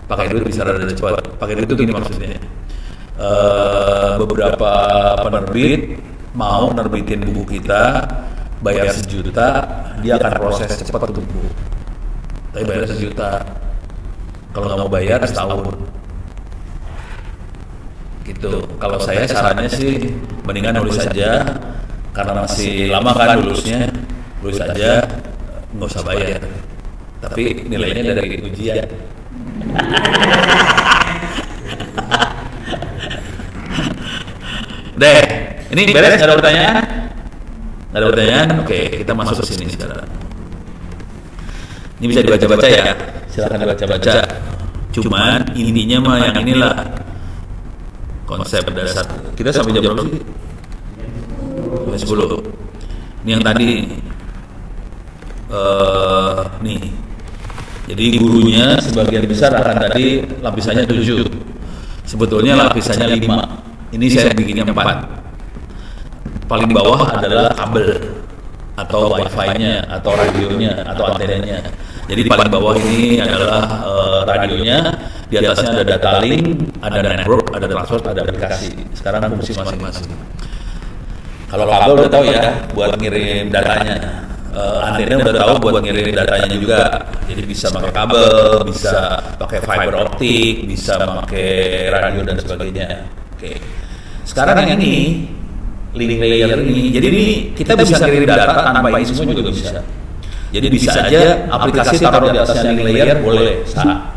Pakai duit bisa rada cepat. Pakai duit itu gini maksudnya. Beberapa penerbit mau nerbitin buku kita, bayar 1 juta, dia akan proses cepat untuk buku. Tapi bayar 1 juta. Kalau nggak mau bayar setahun. Gitu. Kalau saya sarannya sih mendingan nulis aja, karena masih lama kan lulusnya, nulis aja, nggak usah bayar. Tapi nilainya dari ujian. Deh, ini beres, nggak ada pertanyaan? Nggak ada pertanyaan? Oke, kita masuk ke sini sekarang. Ini bisa dibaca-baca ya, silakan dibaca-baca. Cuman intinya mah yang inilah konsep dasar. Kita sampai jam berapa sih? Jam 10. Ini yang tadi nih. Jadi gurunya sebagian besar akan tadi lapisannya 7. Sebetulnya lapisannya 5. Ini saya bikinnya 4. Paling bawah adalah kabel atau wifi-nya atau radionya atau antenanya. Jadi paling bawah ini adalah radionya, di atasnya ada data link, ada network, ada transport, ada aplikasi. Sekarang fungsi masing-masing. Kalau kabel udah tahu ya, buat ngirim datanya. Antena udah tahu buat ngirim datanya juga. Jadi bisa pakai kabel, bisa pakai fiber optik, bisa pakai radio dan sebagainya. Oke. Sekarang yang ini link layer ini, jadi ini kita bisa kirim data tanpa ini semua juga bisa. Jadi bisa aja aplikasi taruh di atasnya link layer boleh sah.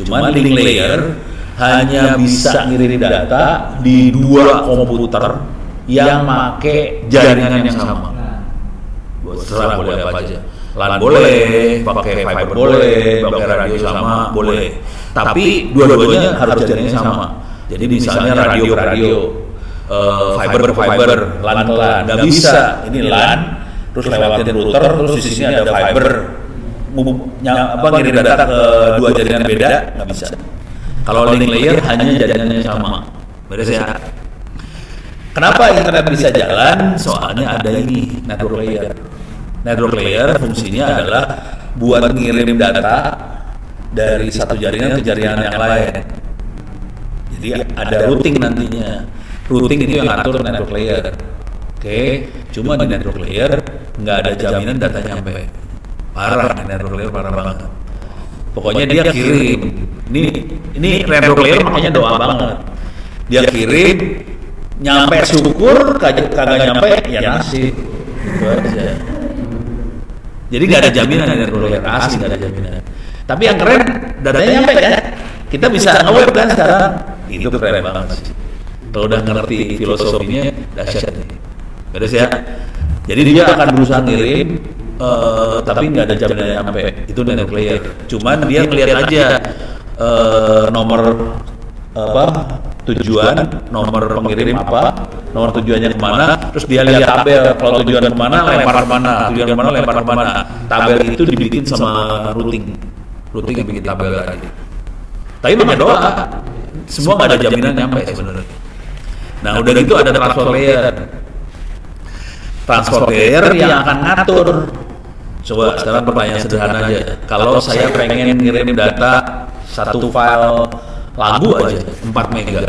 Cuma link layer hanya bisa ngirim data di 2 komputer yang pakai jaringan yang sama. Terserah boleh apa aja. LAN boleh, pakai fiber boleh, pakai radio sama boleh. Tapi dua-duanya harus jaringannya sama. Jadi misalnya radio fiber ke fiber, LAN ke LAN, nggak bisa. Ini LAN, terus lewatin router, terus di sini ada fiber, ngirim data ke 2 jaringan beda, nggak bisa. Kalau link layer hanya jaringannya sama, beres ya. Kenapa internet bisa jalan? Soalnya ada ini network layer. Network layer fungsinya adalah buat ngirim data dari satu jaringan ke jaringan yang lain. Jadi ada routing nantinya. Routing itu yang ngatur network layer. Oke, cuma di network layer nggak ada jaminan data nyampe. Parah, network layer parah banget. Pokoknya dia kirim. Ini network layer makanya doa banget. Dia kirim, nyampe syukur, kagak nyampe ya nasib. Itu aja. Jadi nggak ada jaminan dari network layer asli, nggak ada jaminan. Tapi yang keren datanya nyampe ya. Kita bisa nge-web kan sekarang. Itu keren banget sih. Kalau udah ngerti filosofinya dahsyat nih. Beres ya. Jadi dia akan berusaha ngirim tapi nggak ada jaminan nyampe. Itu network layer. Cuman dia ngelihat aja nomor tujuan, nomor pengirim apa, nomor tujuannya kemana, terus dia lihat tabel, kalau tujuan kemana, lempar kemana, tujuan kemana, lempar kemana. Tabel itu dibikin sama routing yang bikin tabel tadi. Tapi banyak doa, semua nggak ada jaminan nyampe sebenarnya. Nah udah gitu ada transport layer yang akan ngatur. Coba sekarang pertanyaan sederhana aja, kalau saya pengen ngirim data satu file lagu aja 4 mega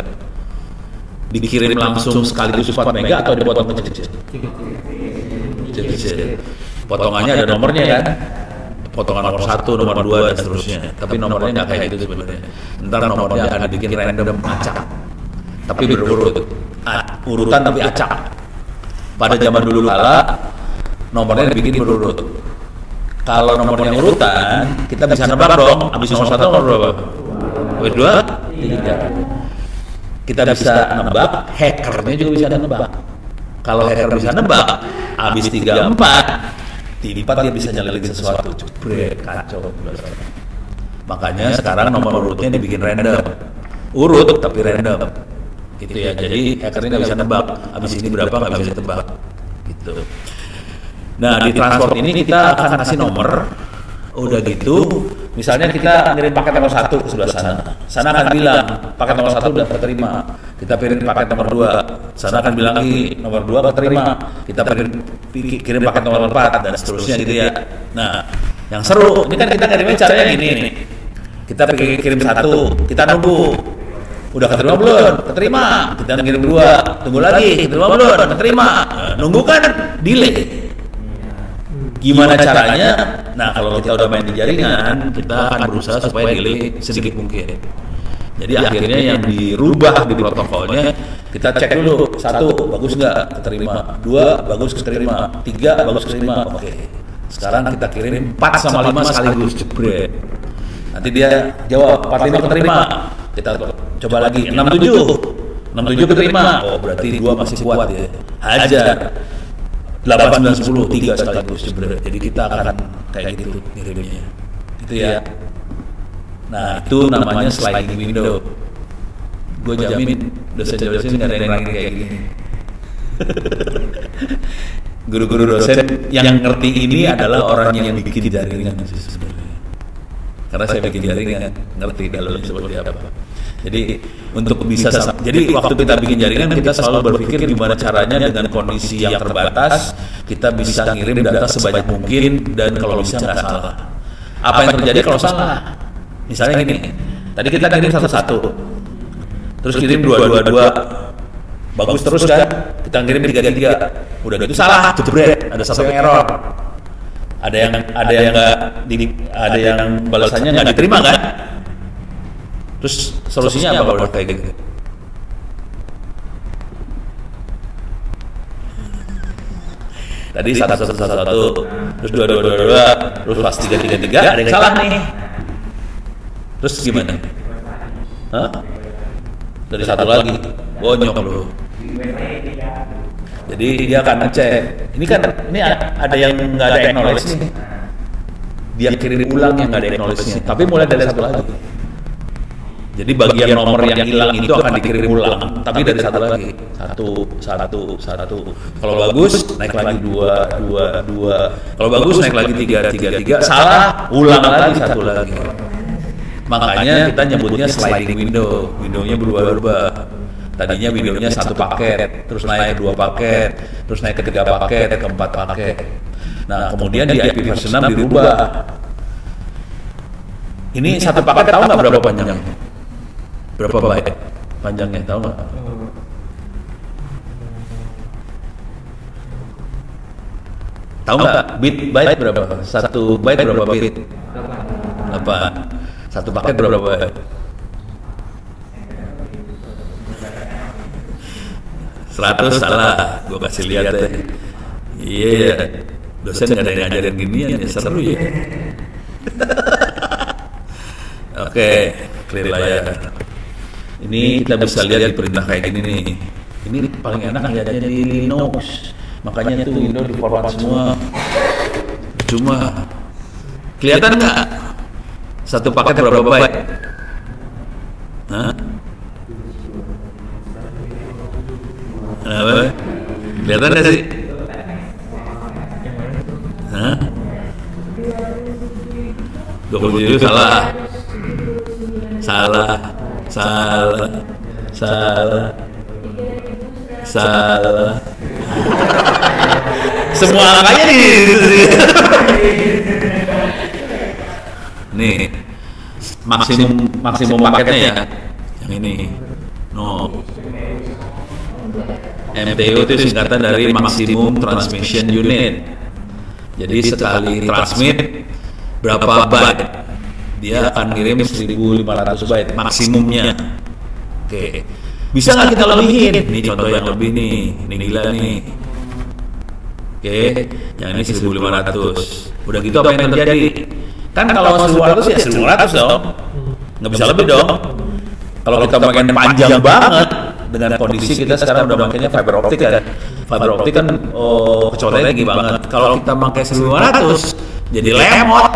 dikirim langsung sekaligus 4 mega atau dipotong kecil-kecil? Potongannya ada nomornya kan, potongan nomor 1, nomor 2 dan seterusnya. Tapi nomornya nggak kayak gitu sebenarnya. Ntar nomornya akan dibikin random acak, tapi berurut, urutan tapi acak. Pada zaman dulu kala nomornya dibikin berurut. Kalau nomornya urutan, kita bisa nebak dong. Abis nomor 1 nomor berapa? Nomor 2, 3. Kita bisa nebak, hackernya juga bisa nebak. Kalau hacker bisa nebak, abis 3, 4, di 4 dia bisa nyelelin sesuatu. Jebret, kacau. Makanya sekarang nomor urutnya dibikin random. Urut tapi random. Gitu ya. Jadi hackernya nggak bisa nebak. Abis ini berapa nggak bisa ditebak. Gitu. Nah di transport ini kita akan kasih nomor. Udah gitu, misalnya kita ngirim paket nomor 1 ke sebelah sana. Sana akan bilang, paket nomor 1 udah terterima. Kita kirim paket nomor 2. Sana akan bilang lagi, nomor 2 keterima. Kita kirim paket nomor 4 dan seterusnya gitu ya. Nah, yang seru, ini kan kita ngirimnya caranya gini nih. Kita kirim 1, kita nunggu. Udah keterima belum? Keterima. Kita ngirim 2, tunggu lagi. Keterima belum? Keterima. Nunggu kan delay. Gimana caranya? Nah kalau kita udah main di jaringan, kita akan berusaha supaya delay sedikit mungkin. Jadi akhirnya yang dirubah di protokolnya, kita cek dulu, 1 bagus nggak keterima, 2 bagus keterima, 3 bagus keterima. Oke. Sekarang kita kirim 4 sama 5 sekaligus, jebret. Nanti dia jawab 45 keterima. Kita coba lagi 67 keterima. Oh berarti 2 masih kuat ya. Hajar. 8, 9, 10, 3 sekaligus jebret. Jadi kita akan kayak gitu ngirimnya. Gitu ya. Nah itu namanya sliding window. Gue jamin dosen-dosen nggak ada yang lagi kayak gini. Guru-guru dosen yang ngerti ini adalah orang yang bikin jaringan sebenarnya. Karena saya bikin jaringan, ngerti dalamnya seperti apa. Jadi untuk bisa, jadi waktu kita bikin jaringan kita selalu berpikir gimana caranya dengan kondisi yang terbatas kita bisa ngirim data sebanyak mungkin dan kalau bisa nggak salah. Apa yang terjadi kalau salah? Misalnya gini, tadi kita kirim 1-1, terus kirim 2-2-2, bagus terus kan? Kita kita ngirim 33, udah gitu salah, jebret, ada satu yang error, ada yang ada yang balasannya nggak diterima kan? Terus solusinya apa kalau kayak gitu? Tadi 111, terus 2222, terus pas 333 ada yang salah nih. Terus gimana? Hah? Dari satu lagi, bonyok loh. Jadi dia akan ngecek. Ini ada yang nggak ada acknowledge nih. Dia kirim ulang yang nggak ada acknowledge-nya. Tapi mulai dari satu lagi. Jadi bagian nomor yang hilang itu akan dikirim ulang, tapi dari satu lagi, satu. Kalau bagus naik lagi 2. Kalau bagus naik lagi 3. Salah, ulang lagi satu lagi. Makanya kita nyebutnya sliding window. Windownya berubah-ubah. Tadinya windownya 1 paket, terus naik ke 2 paket, terus naik ke 3 paket, ke 4 paket. Nah kemudian di IP version 6 dirubah. Ini 1 paket tahu nggak berapa panjangnya? Berapa byte panjangnya, tahu nggak? Tahu nggak byte berapa? 1 byte berapa bit? 8. 1 paket berapa byte? 100 salah, gue kasih lihat deh. Iya, dosen nggak ada yang ngajarin ginian ya, seru ya. Oke, clear layar. Ini kita bisa lihat di perintah kayak gini nih. Ini paling enak lihatnya di Linux. Makanya itu Windows di forward semua. Cuma kelihatan nggak? 1 paket berapa byte? Hah? Apa? Kelihatan nggak sih? Hah? 27 salah. Semua angkanya nih maksimum paketnya ya yang ini. No, MTU itu singkatan dari Maximum Transmission Unit. Jadi sekali transmit berapa byte, dia akan ngirim 1500 byte maksimumnya. Oke, bisa nggak kita lebihin? Ini contoh yang lebih nih, ini gila nih. Oke, yang ini 1500. Udah gitu apa yang terjadi? Kan kalau 1500 ya 1500 dong, nggak bisa lebih dong. Kalau kita makin panjang banget, dengan kondisi kita sekarang udah makanya fiber optik kan. Fiber optik kan kecocokannya tinggi banget. Kalau kita pakai 1500, jadi lemot.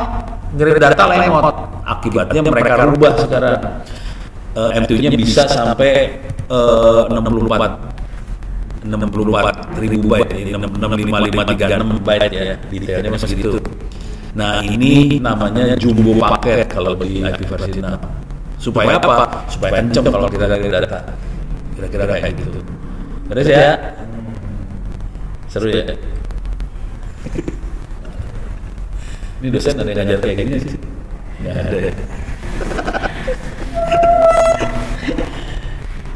Ngirim data lemot, akibatnya mereka rubah sekarang. MTU-nya bisa sampai 64.000 byte, 65536 byte ya, detailnya masih gitu. Nah ini namanya jumbo paket kalau di IP versi 6. Supaya apa? Supaya kenceng kalau kita ngirim data. Kira-kira kayak gitu. Terus ya, seru ya. Ini dosen ada yang ngajar kayak gini sih? Nggak ada ya.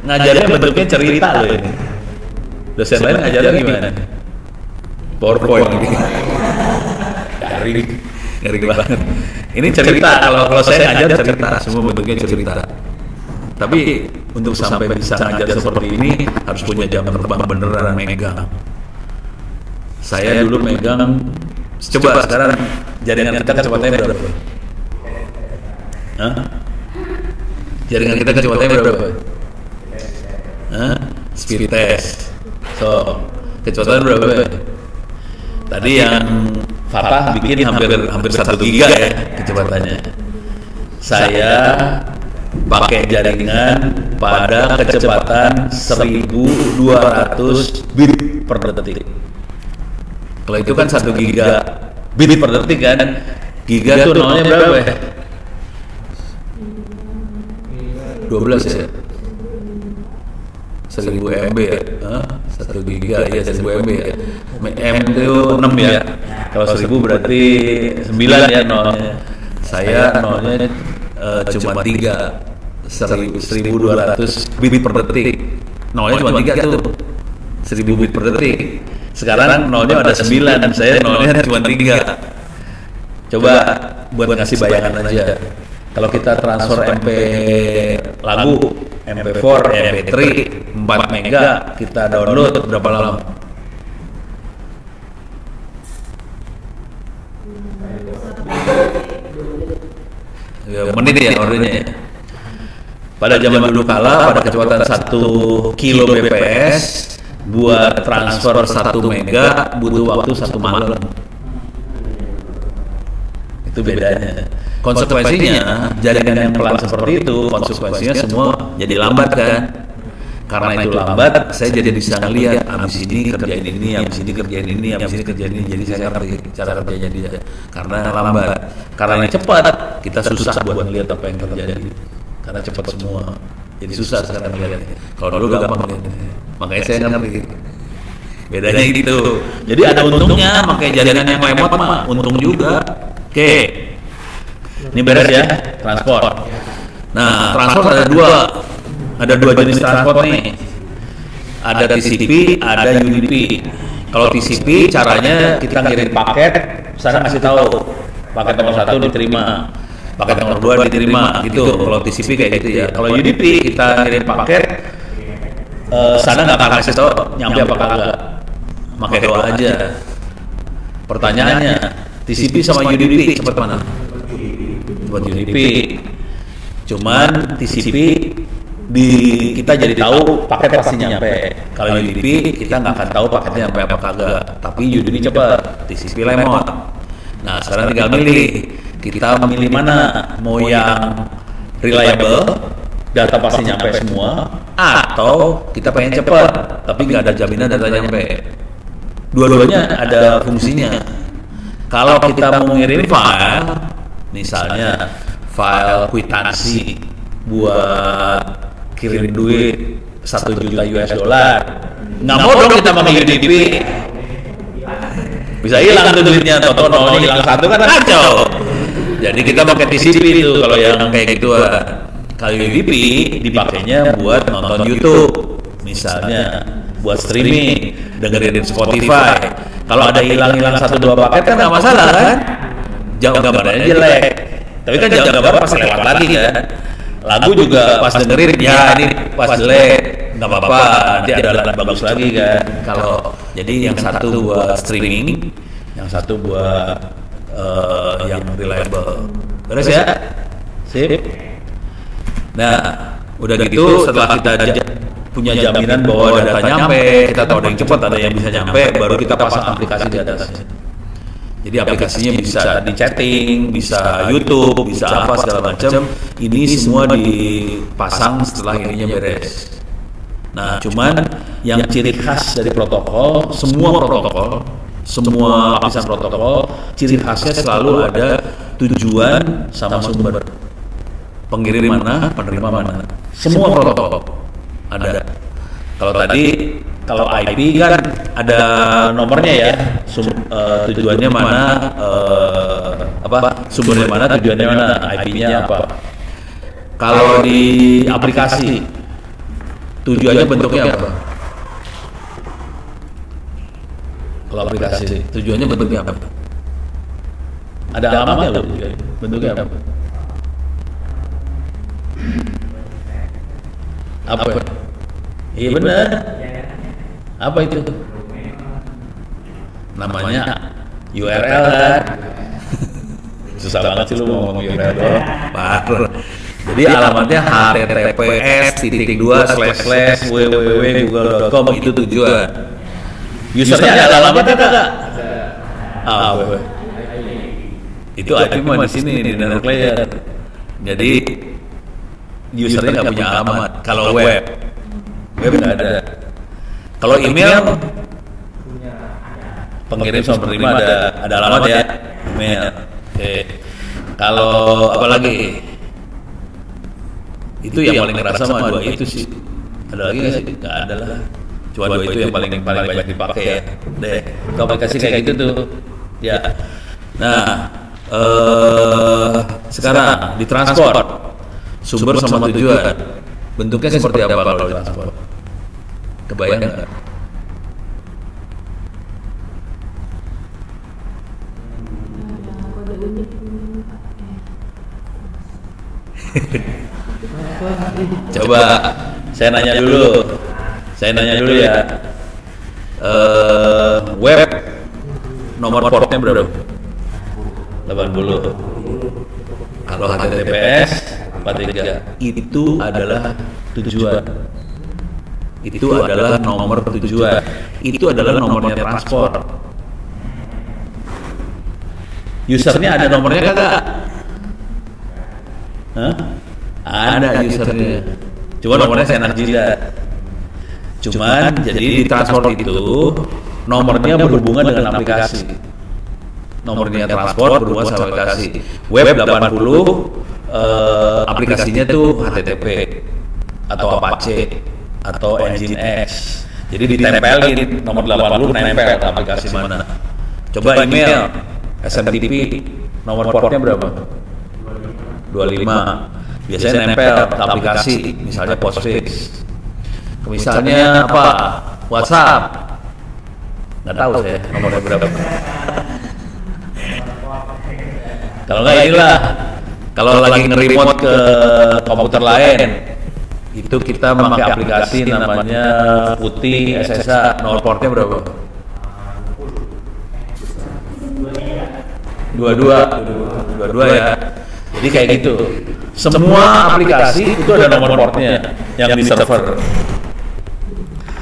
Ngajarnya bentuknya cerita loh ini. Dosen lain ngajarnya gimana? PowerPoint gitu. Ngeri banget. Ini cerita, kalau saya ngajar cerita, semua bentuknya cerita. Tapi untuk sampai bisa ngajar seperti ini harus punya jam terbang beneran megang. Saya dulu megang. Coba sekarang jaringan kita kecepatannya berapa? Hah? Jaringan kita kecepatannya berapa? Hah? Speed test. So, kecepatan berapa? Tadi yang Fatah bikin hampir 1 giga ya kecepatannya. Saya pakai jaringan pada kecepatan 1200 bit per detik. Kalau itu kan 1 giga bit per detik kan. Giga tuh nolnya berapa ya? 12 ya? 1000 MB ya? 1 giga ya 1000 MB ya? M itu 6 ya? Kalau 1000 berarti 9 ya nolnya. Saya nolnya cuma 3, 1200 bit per detik. Nolnya cuma 3 tuh. 1000 bit per detik. Sekarang nolnya ada 9, saya nolnya cuma 3. Coba buat ngasih bayangan aja. Kalau kita transfer MP lagu, MP4, MP3, 4 mega, kita download berapa lama? Ya, menit ya ordernya ya. Pada zaman dulu kala, pada kecepatan 1 kilo bps, buat transfer 1 mega butuh waktu 1 malam. Itu bedanya. Konsekuensinya, jaringan yang pelan seperti itu, konsekuensinya semua jadi lambat kan. Karena itu lambat, saya jadi bisa ngeliat abis ini kerjain ini, abis ini kerjain ini, abis ini kerjain ini. Jadi saya ngerti cara kerjanya dia. Karena lambat. Karena cepat, kita susah buat ngeliat apa yang terjadi. Karena cepat semua. Jadi susah sekarang ngeliatnya. Kalau dulu gampang. Makanya saya ngerti. Bedanya gitu. Jadi ada untungnya, makanya jaringan yang lemot mah untung juga. Oke. Ini beres ya, transport. Nah, transport ada dua jenis transport nih. Ada TCP, ada UDP. Kalau TCP caranya kita ngirim paket, sana ngasih tahu paket nomor 1 diterima, paket nomor 2 diterima, gitu. Kalau TCP kayak gitu ya. Kalau UDP kita ngirim paket, sana nggak akan kasih tahu nyampe apa kagak. Pakai doa aja. Pertanyaannya, TCP sama UDP cepat mana? Buat UDP. Cuman TCP kita jadi tahu paket pasti nyampe. Kalau UDP kita nggak akan tahu paketnya nyampe apa kagak. Tapi UDP cepat, TCP lemot. Nah sekarang tinggal milih. Kita memilih mana? Mau yang reliable, data pasti nyampe semua, atau kita pengen cepat, tapi nggak ada jaminan datanya nyampe. Dua-duanya ada fungsinya. Kalau kita mau ngirim file, misalnya file kwitansi buat kirim duit 1 juta US dollar, nggak mau dong kita pakai UDP, bisa hilang tuh duitnya, atau nolnya hilang 1 kan kacau. Jadi kita pakai TCP itu kalau yang kayak gitu. Kalau UDP dipakainya buat nonton YouTube, misalnya buat streaming, dengerin Spotify. Kalau ada hilang-hilang 1-2 paket kan nggak masalah kan? Jauh gambarnya jelek, tapi kan jauh gambar pas lewat lagi kan. Lagu juga pas dengerin, ya ini pas jelek, nggak apa-apa, nanti ada alat bagus lagi kan. Kalau jadi yang satu buat streaming, yang satu buat yang reliable. Beres ya? Sip. Nah, udah gitu setelah kita punya jaminan bahwa data nyampe, kita tahu ada yang cepat, ada yang bisa nyampe, baru kita pasang aplikasi di atasnya. Jadi aplikasinya bisa di chatting, bisa YouTube, bisa apa segala macam. Ini semua dipasang setelah ininya beres. Nah, cuman yang ciri khas dari protokol, semua lapisan protokol, ciri khasnya selalu ada tujuan sama sumber. Pengirim mana, penerima mana. Semua protokol ada. Kalau IP kan ada nomornya ya, tujuannya mana, sumbernya mana, tujuannya mana, IP-nya apa. Kalau di aplikasi, tujuannya bentuknya apa? Kalau aplikasi, tujuannya bentuknya apa? Ada alamatnya loh, bentuknya apa? Apa? Iya benar. Apa itu? Namanya URL kan? Susah banget sih lu ngomong URL doang. Baru. Jadi alamatnya https://www.google.com itu tujuan. Usernya ada alamatnya kagak? Itu IP mah di sini di network layer. Jadi usernya nggak punya alamat. Kalau web nggak ada. Kalau email, pengirim sama penerima ada alamat ya, email. Oke. Kalau apa lagi? Itu yang paling kerasa sama dua itu sih. Ada lagi nggak sih? Nggak ada lah. Cuma dua itu yang paling banyak dipakai ya. Deh, aplikasi kayak gitu tuh. Ya. Nah, sekarang di transport, sumber sama tujuan. Bentuknya seperti apa kalau di transport? Kebayang nggak? Coba saya nanya dulu ya. Web nomor portnya berapa? 80. Kalau HTTPS 43. Itu adalah tujuan. Itu adalah nomor tujuan. Itu adalah nomornya transport. Usernya ada nomornya kagak? Hah? Ada usernya. Cuma nomornya saya jilat. Cuman jadi di transport itu nomornya berhubungan dengan aplikasi. Nomornya transport berhubungan sama aplikasi. Web 80 aplikasinya tuh HTTP atau Apache atau Nginx. Jadi ditempelin nomor 80 nempel ke aplikasi mana. Coba email SMTP nomor portnya berapa? 25. Biasanya nempel ke aplikasi, misalnya Postfix. Misalnya apa? WhatsApp. Nggak tahu saya nomornya berapa. Kalau nggak inilah, kalau lagi nge-remote ke komputer lain, itu kita pakai aplikasi namanya Putih SSH. Nomor portnya berapa? 22 ya. Jadi kayak gitu. Semua aplikasi itu ada nomor portnya yang di server.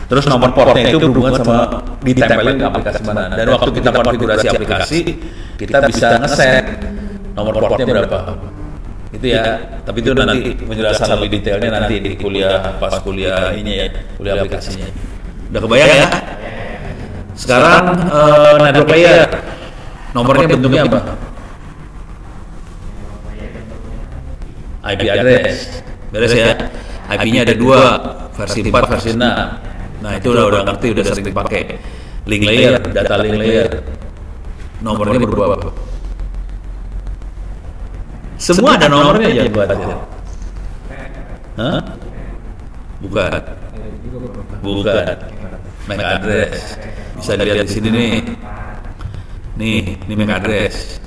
Terus nomor portnya itu berhubungan sama ditempelin ke aplikasi mana. Dan waktu kita konfigurasi aplikasi, kita bisa ngeset nomor portnya berapa. Itu ya. Tapi itu nanti penjelasan lebih detailnya nanti di kuliah, pas kuliah ini ya, kuliah aplikasinya. Udah kebayang ya? Sekarang network layer. Nomornya bentuknya apa? IP address. Beres ya. IP-nya ada 2, versi 4, versi 6. Nah, itu udah ngerti, udah sering dipakai. Link layer, data link layer. Nomornya berapa? Semua ada nomornya aja buat ya. Hah? Bukan. MAC address. Bisa dilihat di sini nih. Ini MAC address.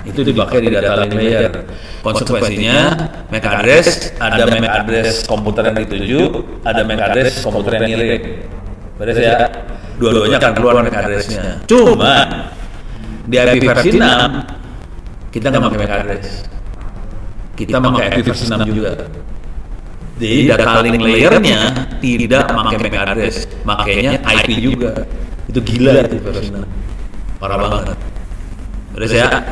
Itu dipakai di data link layer. Konsekuensinya MAC address, ada MAC address komputer yang dituju, ada MAC address komputer yang ngirim. Beres ya? Dua-duanya akan keluar MAC address-nya. Cuma di IP versi 6 kita nggak pakai MAC address. Kita pakai IP versi 6 juga. Jadi data link layer-nya tidak pakai MAC address, makanya IP juga. Itu gila itu versi 6. Parah banget. Beres ya?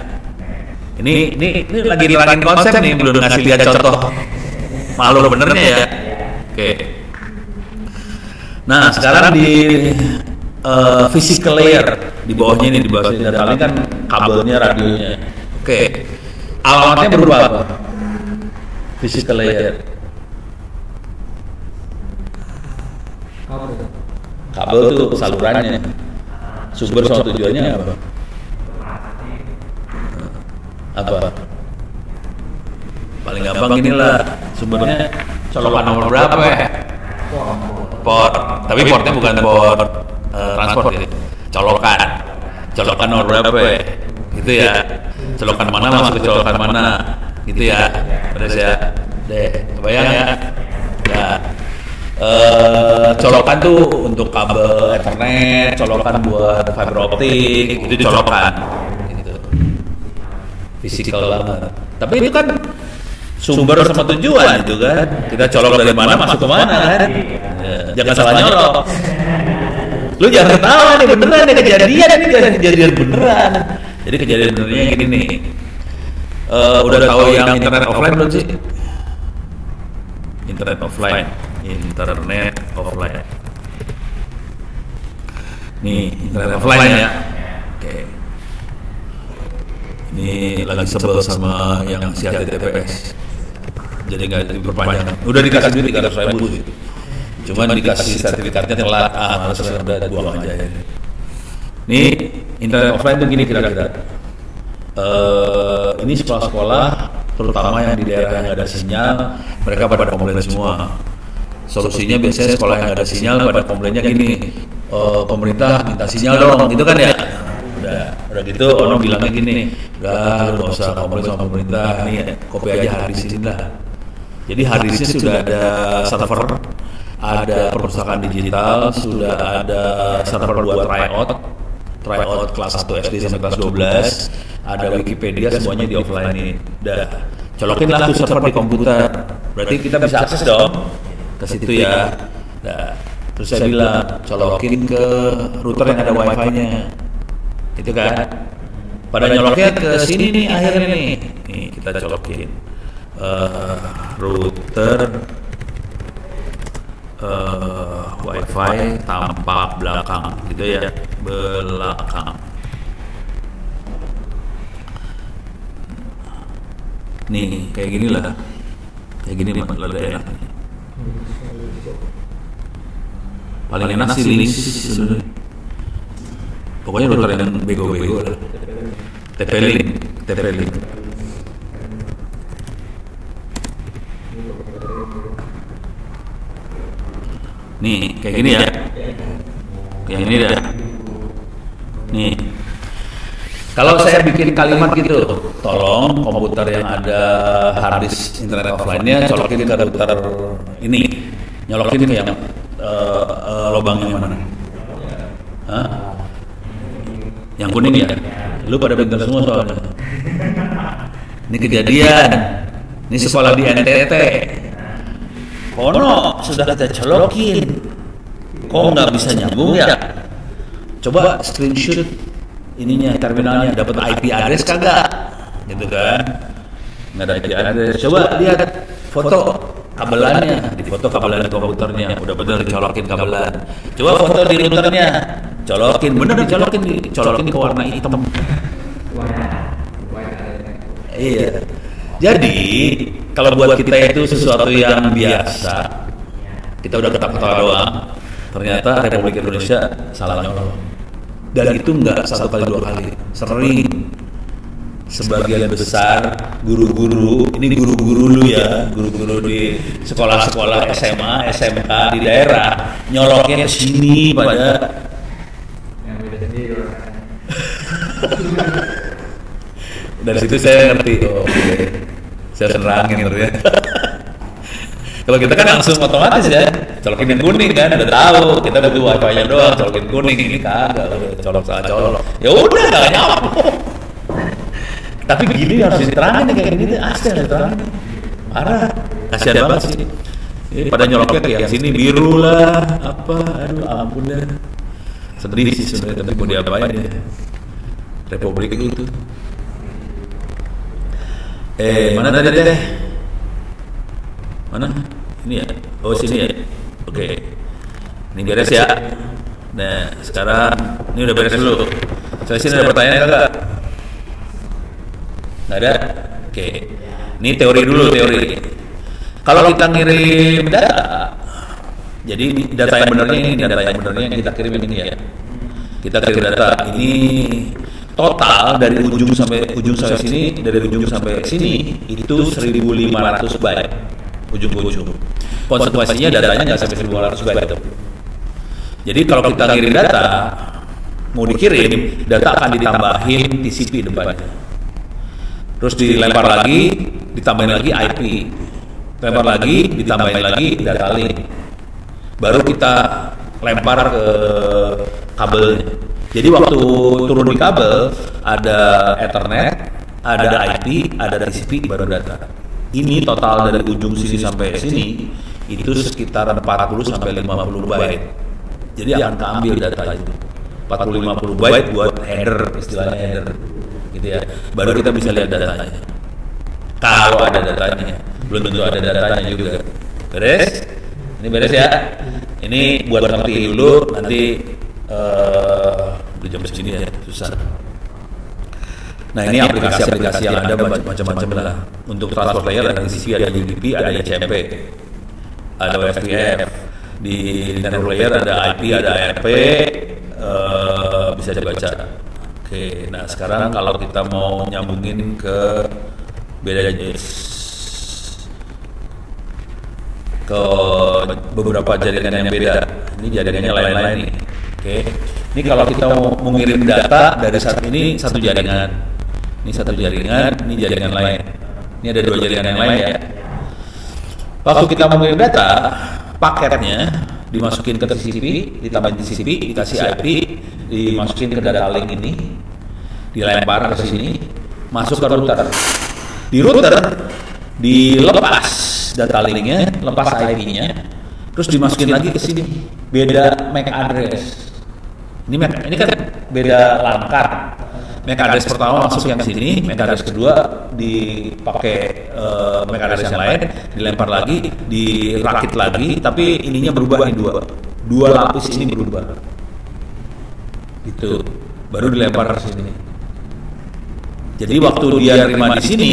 Ini lagi nerangin konsep nih, belum ngasih lihat contoh malu benernya ya. Oke. Nah, sekarang di physical layer di bawahnya ini, di bawah sini data link kan kabelnya, radionya. Oke. Alamatnya berubah apa? Physical layer. Kabel tuh salurannya. Sumber sama tujuannya apa? Apa? Paling gampang inilah sumbernya colokan nomor berapa ya? Port. Tapi portnya bukan port transport ya. Colokan nomor berapa ya? Gitu ya. Colokan mana masuk ke colokan mana? Gitu ya. Beres ya. Deh, kebayang ya? Ya. Colokan tuh untuk kabel Ethernet, colokan buat fiber optik, itu colokan. Fisikal banget. Tapi itu kan sumber sama tujuan itu kan. Kita colok dari mana masuk ke mana kan. Jangan salah nyolok. Lu jangan ketawa nih, beneran nih kejadian beneran. Jadi kejadian benernya gini nih. Udah tahu yang internet offline belum sih? Internet offline. Nih, internet offline ya. Oke. Ini lagi sebel sama yang si HTTPS. Jadi nggak diperpanjang. Udah dikasih duit 300.000 gitu. Cuman dikasih sertifikatnya telat. Males udah buang aja ya. Ini internet offline tuh gini kira-kira. Ini sekolah-sekolah, terutama yang di daerah yang ada sinyal, mereka pada komplain semua. Solusinya biasanya sekolah yang ada sinyal pada komplainnya gini, pemerintah minta sinyal dong, gitu kan ya. Udah Udah gitu Ono bilangnya gini, udah lu nggak usah komplain sama pemerintah, nih kopi aja harddisk lah. Jadi harddisknya sudah ada server, ada perpustakaan digital, sudah ada server buat tryout kelas 1 SD sampai kelas 12, ada Wikipedia, semuanya di offline nih. Udah colokin lah tuh server di komputer, berarti kita bisa akses dong ke situ ya. Nah, terus saya bilang colokin ke router yang ada wifi-nya, itu kan. Pada nyoloknya ke sini nih akhirnya nih kita colokin router wifi tampak belakang gitu ya, belakang. Nih kayak gini lah, kayak gini lebih enak. Paling enak sih link sih sebenarnya. Pokoknya router yang bego-bego lah. TP-Link. Nih kayak gini ya. Kayak ini dah. Nih. Kalau saya bikin kalimat gitu, tolong komputer yang ada harddisk internet offline-nya colokin ke router ini, nyolokin ke yang lubang yang mana? Hah? Yang kuning ya? Lu pada pintar semua soalnya. Ini kejadian. Ini sekolah di NTT. Ono sudah kita colokin, kok nggak bisa nyambung ya? Coba screenshot ininya, terminalnya, dapat IP address kagak? Gitu kan? Nggak ada IP address. Coba lihat foto kabelannya, di foto kabelan komputernya, udah bener dicolokin kabelan. Coba foto di routernya, colokin, bener dicolokin ke warna hitam. Iya. Jadi kalau buat kita itu sesuatu yang biasa, kita udah ketawa doang. Ternyata Republik Indonesia salah nyolong. Dan itu nggak satu kali dua kali, sering. Sebagian besar guru-guru, ini guru-guru dulu ya, guru-guru di sekolah-sekolah SMA, SMK di daerah nyoloknya ke sini pada yang udah jadi. Dari situ saya ngerti, saya serangin ternyata. Kalau kita kan langsung otomatis ya, colokin yang kuning kan, udah tahu kita butuh wifi-nya doang, colokin kuning, ini kagak, udah colok. Ya udah nggak nyambung. Tapi gini harus diterangin kayak gini, asli harus diterangin. Parah, kasihan banget sih. Pada nyoloknya kayak sini biru lah, apa, aduh ampun deh. Sedih sih sebenarnya, tapi mau diapain ya? Republik itu. Mana tadi deh? Mana? Ini ya? Oh sini ya? Oke. Ini beres ya? Nah sekarang, ini udah beres dulu. Saya sini ada pertanyaan kagak? Nggak ada? Oke. Ini teori dulu, teori. Kalau kita ngirim data, jadi data yang benarnya ini, data yang benarnya yang kita kirim ini ya. Kita kirim data ini total dari ujung sampai sini, dari ujung sampai sini itu 1.500 byte ujung ke ujung. Konsekuensinya datanya nggak sampai 1.500 byte itu. Jadi kalau kita ngirim data, mau dikirim, data akan ditambahin TCP depannya. Terus dilempar lagi, ditambahin lagi IP, lempar lagi, ditambahin lagi data link. Baru kita lempar ke kabelnya. Jadi waktu turun di kabel ada Ethernet, ada IP, ada TCP, baru data. Ini total dari ujung sini sampai sini itu sekitar 40 sampai 50 byte. Jadi akan keambil data itu. 40-50 byte buat header, istilahnya header. Gitu ya. Baru kita bisa lihat datanya. Kalau ada datanya, belum tentu ada datanya juga. Beres? Ini beres ya. Ini buat ngerti dulu, nanti udah jam segini ya, susah. Nah ini aplikasi-aplikasi yang ada macam-macam lah. Untuk transport layer ada TCP, ada UDP, ada ICMP, ada OSPF. Di network layer ada IP, ada ARP, bisa dibaca. Oke, nah sekarang kalau kita mau nyambungin ke beda ke beberapa jaringan yang beda. Ini jaringannya lain-lain nih. Oke, Ini kalau kita mau mengirim data dari saat ini satu jaringan, ini satu jaringan, ini jaringan lain. Ini ada dua jaringan yang lain ya. Waktu kita mengirim data, paketnya dimasukin ke TCP, ditambahin TCP, dikasih IP, dimasukin ke data link ini, dilempar ke sini, masuk ke router. Di router dilepas data linknya, lepas IP-nya, terus dimasukin lagi ke sini. Beda MAC address. Ini kan beda langkah. MAC address pertama masuk yang sini, MAC address kedua dipakai MAC address yang lain, dilempar lagi, dirakit lagi, tapi ininya berubah nih dua lapis ini berubah. Itu baru dilempar ke sini. Jadi waktu dia terima di sini,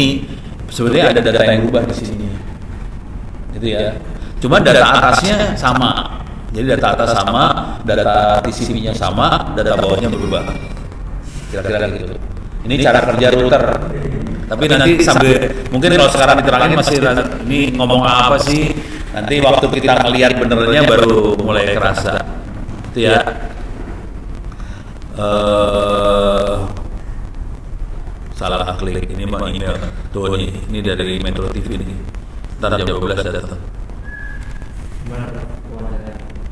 sebenarnya ada data yang berubah di sini. Itu ya. Cuma data atasnya sama. Jadi data atas sama, data TCP-nya sama, data bawahnya berubah. Kira-kira gitu. Ini cara kerja router. Tapi nanti sambil mungkin kalau sekarang diterangin masih ini ngomong apa sih? Nanti waktu kita ngelihat benernya baru mulai kerasa. Itu ya. Salah klik, ini mah email. Tuh ini dari Metro TV nih. Ntar jam 12 datang.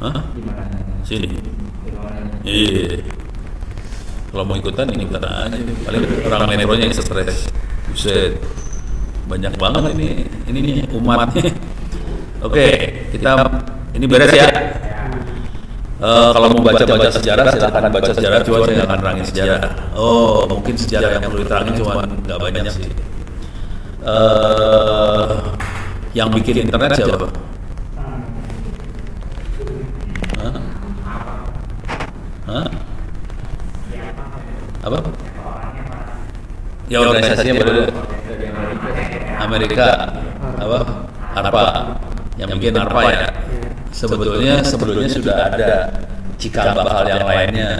Hah? Sini. Iya. Kalau mau ikutan aja. Paling orang Metronya yang stres. Buset. Banyak banget ini umatnya. Oke, kita ini beres ya. Kalau mau baca sejarah silakan baca sejarah, cuma saya akan terangin sejarah. Oh, mungkin sejarah yang perlu diterangin cuma nggak banyak sih. Yang bikin internet siapa? Hah? Apa? Ya organisasinya baru Amerika. Apa? ARPA. Yang bikin ARPA ya. Sebetulnya sudah ada cikal bakal yang lainnya.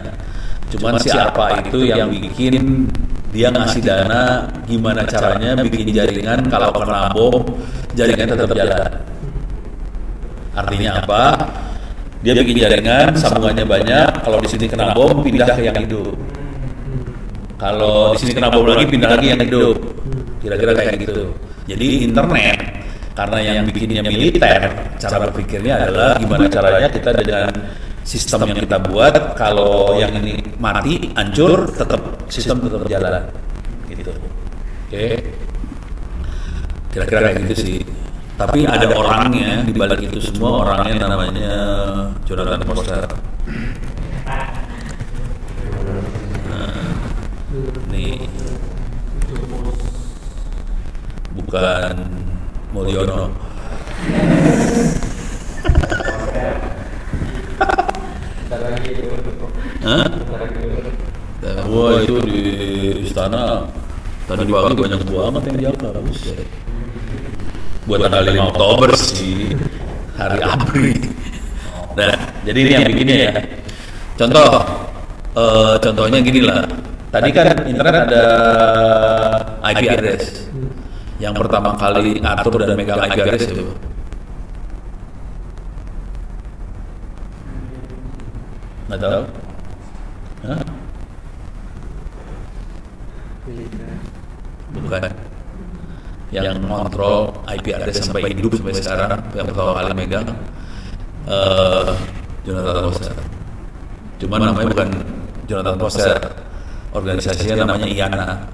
Cuman si ARPA itu yang bikin, dia ngasih dana gimana caranya bikin jaringan kalau kena bom jaringan tetap jalan. Artinya apa? Dia bikin jaringan, sambungannya banyak. Kalau di sini kena bom, pindah ke yang hidup. Kalau di sini kena bom lagi, pindah lagi yang hidup. Kira-kira kayak gitu. Jadi internet, karena yang bikinnya militer, cara berpikirnya adalah gimana caranya kita dengan sistem yang kita buat, kalau yang ini mati, hancur, sistem tetap jalan. Gitu. Oke. Kira-kira kayak gitu sih. Tapi ada orangnya di balik itu semua, orangnya namanya Jonathan Foster. Nah, nih bukan Mulyono. Hah? Wah, itu di istana tadi pagi banyak banget yang diangkat. Buat tanggal 5 Oktober sih, hari ABRI. Nah, jadi ini yang bikinnya ya. Contohnya gini lah. Tadi kan internet ada IP address. Yang pertama kali atur dan megang IP address itu. Nggak tahu? Hah? Bukan. Yang kontrol IP address sampai hidup sampai sekarang, yang pertama kali megang Jonathan Foster. Cuman namanya bukan Jonathan Foster, organisasinya namanya IANA,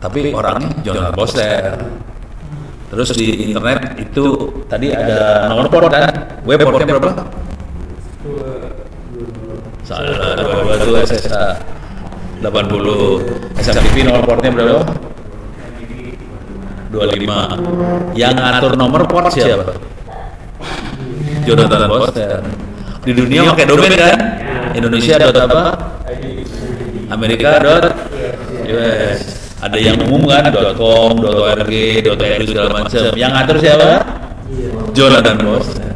tapi orangnya Jonathan Foster. Terus di internet itu tadi ada nomor port kan, web portnya berapa? Salah, 22 SSH 80, SMTP nomor portnya berapa? 25. Yang ngatur nomor port siapa? Jonathan Foster. Di dunia pakai domain kan? Indonesia dot apa? Amerika dot US. Ada yang umum kan? .com, .org, .edu segala macam. Yang ngatur siapa? Jonathan Foster.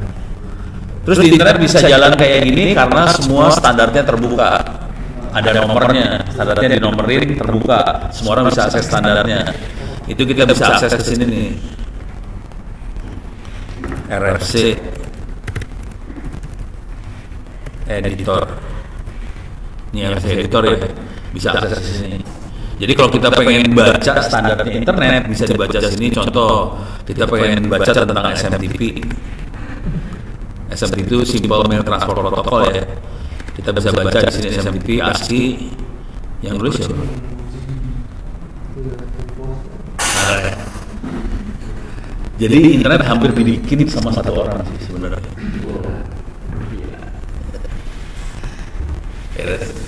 Terus di internet bisa jalan kayak gini karena semua standarnya terbuka. Ada nomornya, standarnya dinomorin, terbuka. Semua orang bisa akses standarnya. Itu kita bisa akses ke sini nih. Editor. Ini MS Editor ya, bisa akses ke sini. Jadi kalau kita pengen baca standarnya internet bisa dibaca sini. Contoh, kita pengen baca tentang SMTP. SMTP itu Simple Mail Transfer Protocol ya. Kita bisa baca di sini SMTP ASCII yang nulis ya. Jadi internet hampir dibikin sama satu orang sih sebenarnya.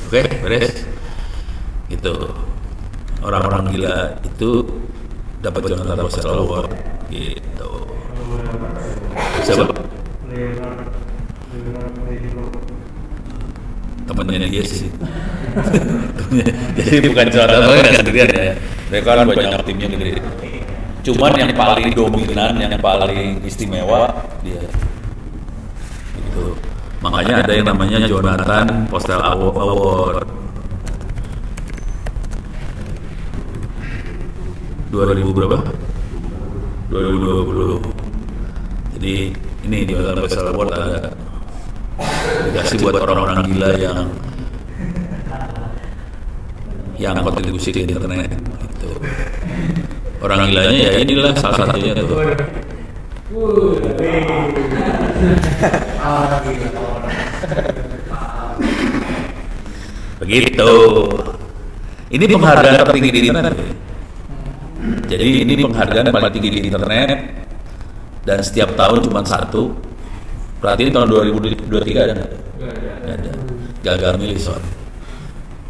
Oke, beres. Gitu. Orang-orang gila itu dapat Jonathan Postel Award gitu. Siapa? Temennya dia sih. Jadi bukan Jonathan nggak sendirian ya. Mereka kan banyak timnya gede. Cuman yang paling dominan, yang paling istimewa dia. Gitu. Makanya ada yang namanya Jonathan Postel Award. 2000 berapa? 2020. Jadi ini di Jonathan Postel Award ada dikasih buat orang-orang gila yang kontribusi ke internet gitu. Orang gilanya ya inilah salah satunya tuh. Begitu. Ini penghargaan tertinggi di internet. Jadi ini penghargaan paling tinggi di internet dan setiap tahun cuma satu. Berarti ini tahun 2023 ada nggak? Nggak ada. Gagal milih soal.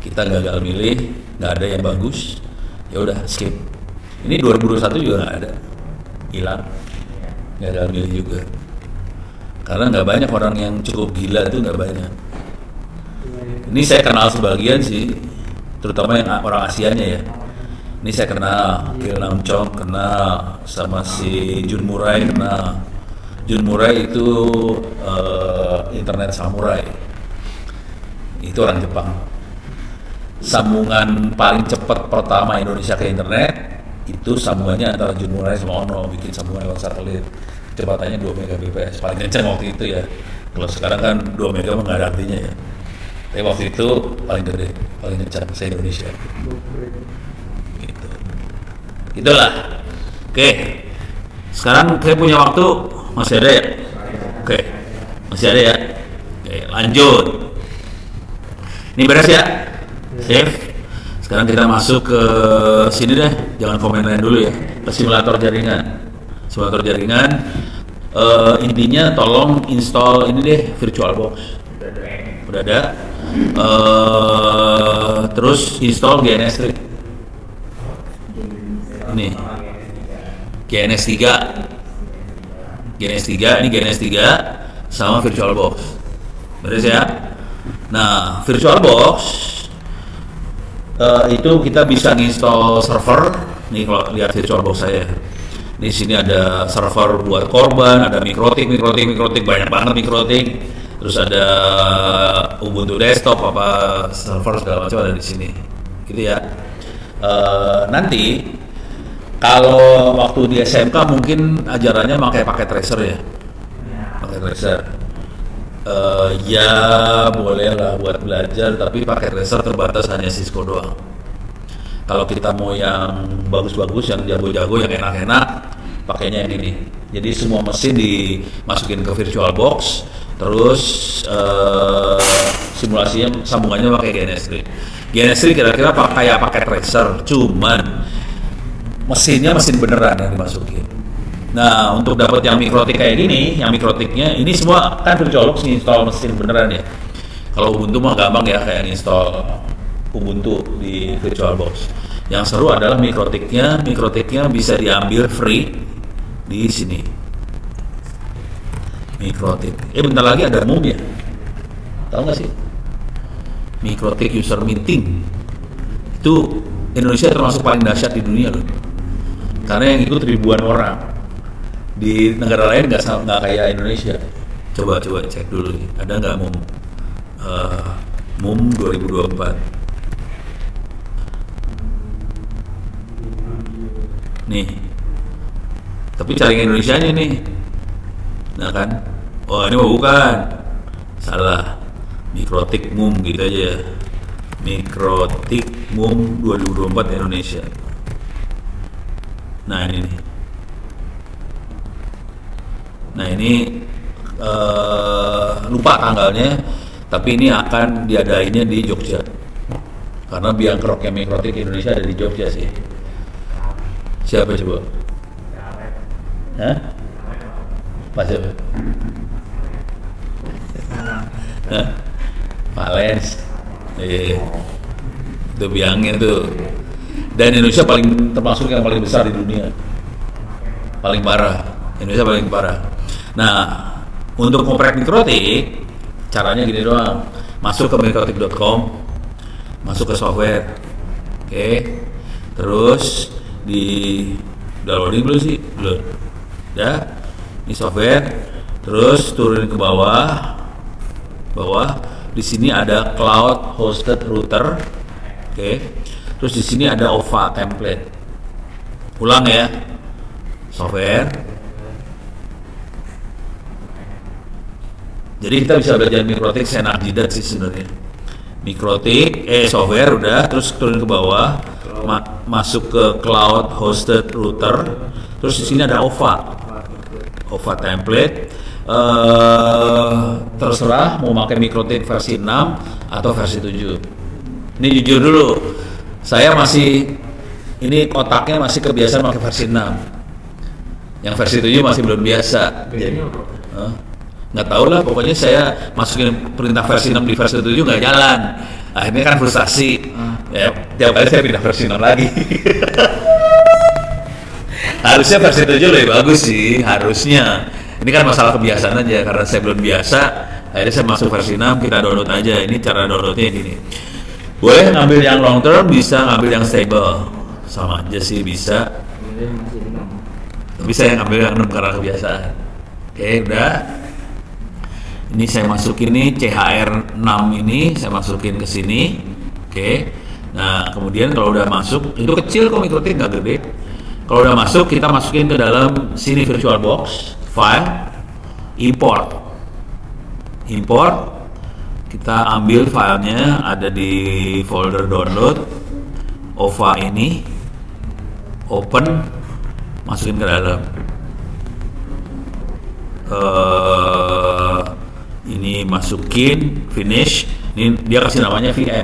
Kita gagal milih, nggak ada yang bagus. Ya udah skip. Ini 2021 juga nggak ada. Hilang. Gagal milih juga. Karena nggak banyak orang yang cukup gila itu nggak banyak. Ini saya kenal sebagian sih, terutama yang orang Asianya ya. Ini saya kenal, Gil Nam Chong kenal, sama si Jun Murai kenal. Jun Murai itu internet samurai. Itu orang Jepang. Sambungan paling cepat pertama Indonesia ke internet itu sambungannya antara Jun Murai sama Ono, bikin sambungan lewat satelit. Kecepatannya 2 Mbps, paling kencang waktu itu ya. Kalau sekarang kan 2 Mbps nggak ada artinya ya. Tapi waktu itu paling gede, paling kencang se-Indonesia. Gitu. Itulah. Oke. Sekarang saya punya waktu, masih ada ya? Oke. Masih ada ya? Oke, lanjut. Ini beres ya? Save. Sekarang kita masuk ke sini deh, jangan komen lain dulu ya. Ke simulator jaringan. Simulator jaringan, intinya tolong install ini deh, VirtualBox. Udah ada. Terus install GNS3. Ini GNS3. Ini GNS3 sama VirtualBox. Beres ya? Nah, VirtualBox itu kita bisa install server. Nih kalau lihat VirtualBox saya. Di sini ada server buat korban, ada mikrotik banyak banget mikrotik. Terus ada Ubuntu desktop, apa server segala macam ada di sini. Gitu ya. Nanti kalau waktu di SMK mungkin ajarannya pakai paket tracer ya. Paket tracer. Ya boleh lah buat belajar, tapi paket tracer terbatas hanya Cisco doang. Kalau kita mau yang bagus-bagus, yang jago-jago, yang enak-enak, pakainya yang ini. Jadi semua mesin dimasukin ke VirtualBox, terus simulasinya sambungannya pakai GNS3. GNS3 kira-kira kayak pakai tracer, cuman mesinnya mesin beneran yang dimasukin. Nah, untuk dapat yang mikrotik kayak gini, yang mikrotiknya ini semua kan VirtualBox install mesin beneran ya. Kalau Ubuntu mah gampang ya, kayak install Ubuntu di VirtualBox. Yang seru adalah mikrotiknya bisa diambil free di sini. Mikrotik. Bentar lagi ada MUM ya. Tahu nggak sih? Mikrotik user meeting. Itu Indonesia termasuk paling dahsyat di dunia loh. Karena yang ikut ribuan orang. Di negara lain nggak kayak Indonesia. Coba cek dulu nih. Ada nggak MUM? MUM 2024. Nih, tapi cari Indonesianya nih. Nah kan, oh ini mah bukan, salah. Mikrotik MUM gitu aja. Mikrotik MUM 2024 Indonesia. Nah ini nih. Nah ini lupa tanggalnya, tapi ini akan diadainnya di Jogja. Karena Biangkeroknya Mikrotik Indonesia ada di Jogja sih. Siapa coba? Hah? Pak siapa? Hah? Pak Lens. Iya. Itu biangnya tuh. Dan Indonesia termasuk yang paling besar di dunia. Paling parah. Indonesia paling parah. Nah, untuk ngoprek mikrotik, caranya gini doang. Masuk ke mikrotik.com, masuk ke software. Oke. Terus di downloading dulu sih, belum. Ya. Ini software. Terus turunin ke bawah. Di sini ada cloud hosted router. Oke. Terus di sini ada OVA template. Ulang ya. Software. Jadi kita bisa belajar mikrotik senak jidat sih sebenarnya. Mikrotik, software udah, terus turun ke bawah, masuk ke cloud hosted router. Terus di sini ada OVA template. Terserah mau pakai mikrotik versi 6 atau versi 7. Ini jujur dulu, saya masih ini otaknya masih kebiasaan pakai versi 6. Yang versi 7 masih belum biasa. Nggak tahu lah, pokoknya saya masukin perintah versi 6 di versi 7 nggak jalan. Akhirnya kan frustasi. Ya, tiap kali saya pindah versi 6 lagi. Harusnya versi 7 lebih bagus sih, harusnya. Ini kan masalah kebiasaan aja, karena saya belum biasa. Akhirnya saya masuk versi 6, kita download aja. Ini cara downloadnya gini. Boleh ngambil yang long term, bisa ngambil yang stable. Sama aja sih, bisa. Tapi saya ngambil yang 6 karena kebiasaan. Oke, udah. Ini saya masukin nih CHR 6 ini, saya masukin ke sini. Oke. Nah, kemudian kalau udah masuk, itu kecil kok mikrotik, nggak gede. Kalau udah masuk, kita masukin ke dalam sini VirtualBox, file, import, kita ambil filenya, ada di folder download, OVA ini, open, masukin ke dalam. Ini masukin, finish. Ini dia kasih namanya VM.